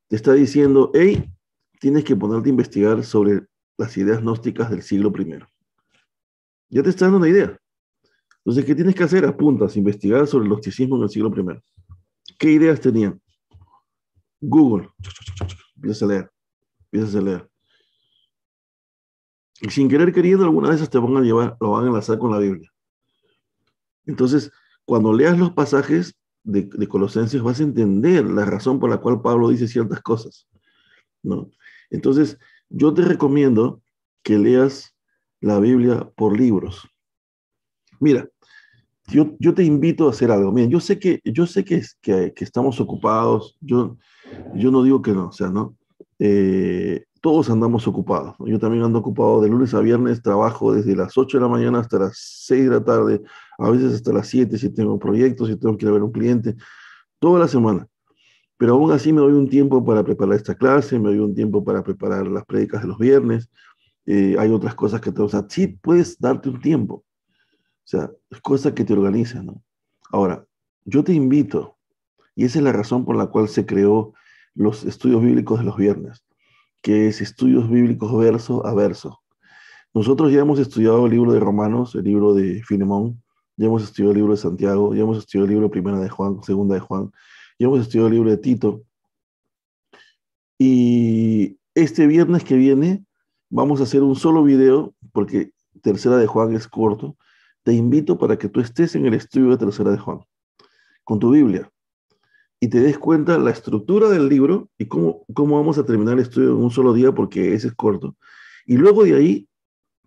Te está diciendo, hey, tienes que ponerte a investigar sobre las ideas gnósticas del siglo primero. Ya te está dando una idea. Entonces, ¿qué tienes que hacer? Apuntas, investigar sobre el gnosticismo en el siglo primero. ¿Qué ideas tenían? Google. Empiezas a leer, empiezas a leer. Y sin querer queriendo, algunas de esas te van a llevar, lo van a enlazar con la Biblia. Entonces, cuando leas los pasajes de Colosenses, vas a entender la razón por la cual Pablo dice ciertas cosas, ¿no? Entonces, yo te recomiendo que leas la Biblia por libros. Mira, yo te invito a hacer algo. Mira, yo sé que estamos ocupados. Yo no digo que no, o sea, ¿no? Todos andamos ocupados, ¿no? Yo también ando ocupado de lunes a viernes, trabajo desde las 8 de la mañana hasta las 6 de la tarde, a veces hasta las 7 si tengo proyectos, si tengo que ir a ver a un cliente, toda la semana. Pero aún así me doy un tiempo para preparar esta clase, me doy un tiempo para preparar las prédicas de los viernes. Hay otras cosas que o sea, sí puedes darte un tiempo. O sea, es cosa que te organiza, ¿no? Ahora, yo te invito, y esa es la razón por la cual se creó los estudios bíblicos de los viernes, que es estudios bíblicos verso a verso. Nosotros ya hemos estudiado el libro de Romanos, el libro de Filemón, ya hemos estudiado el libro de Santiago, ya hemos estudiado el libro Primera de Juan, Segunda de Juan, ya hemos estudiado el libro de Tito. Y este viernes que viene vamos a hacer un solo video, porque Tercera de Juan es corto. Te invito para que tú estés en el estudio de Tercera de Juan, con tu Biblia, y te des cuenta la estructura del libro y cómo vamos a terminar el estudio en un solo día, porque ese es corto. Y luego de ahí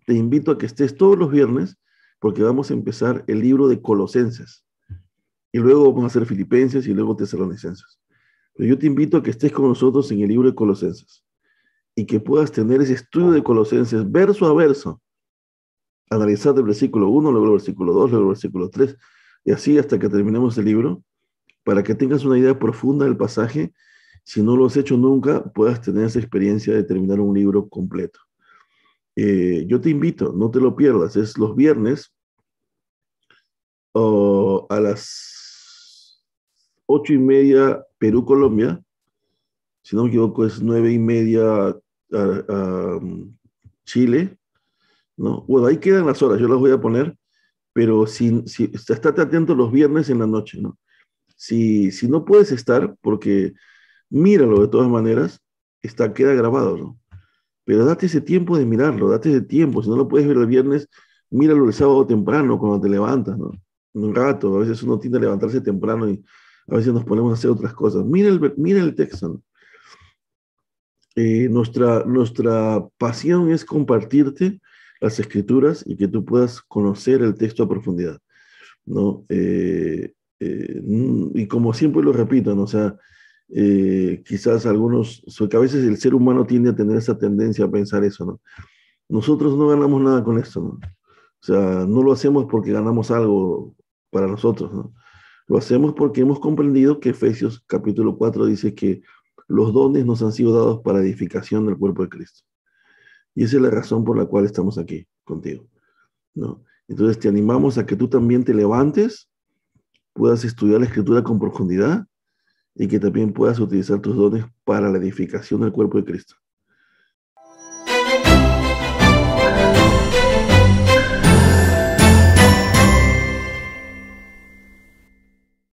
te invito a que estés todos los viernes, porque vamos a empezar el libro de Colosenses. Y luego vamos a hacer Filipenses y luego Tesalonicenses. Pero yo te invito a que estés con nosotros en el libro de Colosenses y que puedas tener ese estudio de Colosenses verso a verso, analizar el versículo 1, luego el versículo 2, luego el versículo 3, y así hasta que terminemos el libro, para que tengas una idea profunda del pasaje. Si no lo has hecho nunca, puedas tener esa experiencia de terminar un libro completo. Yo te invito, no te lo pierdas, es los viernes a las 8:30 Perú, Colombia, si no me equivoco es 9:30 Chile, ¿no? Bueno, ahí quedan las horas, yo las voy a poner, pero estate atento los viernes en la noche, ¿no? Si no puedes estar, porque míralo de todas maneras, queda grabado, ¿no? Pero date ese tiempo de mirarlo, date ese tiempo. Si no lo puedes ver el viernes, míralo el sábado temprano cuando te levantas, ¿no? Un rato, a veces uno tiende a levantarse temprano y a veces nos ponemos a hacer otras cosas. Mira el texto, ¿no? Nuestra pasión es compartirte las escrituras y que tú puedas conocer el texto a profundidad, ¿no? Y como siempre lo repito, ¿no? O sea, quizás que a veces el ser humano tiende a tener esa tendencia a pensar eso, ¿no? Nosotros no ganamos nada con esto, ¿no? O sea, no lo hacemos porque ganamos algo para nosotros, ¿no? Lo hacemos porque hemos comprendido que Efesios capítulo 4 dice que los dones nos han sido dados para edificación del cuerpo de Cristo. Y esa es la razón por la cual estamos aquí contigo, ¿no? Entonces te animamos a que tú también te levantes, puedas estudiar la escritura con profundidad y que también puedas utilizar tus dones para la edificación del cuerpo de Cristo.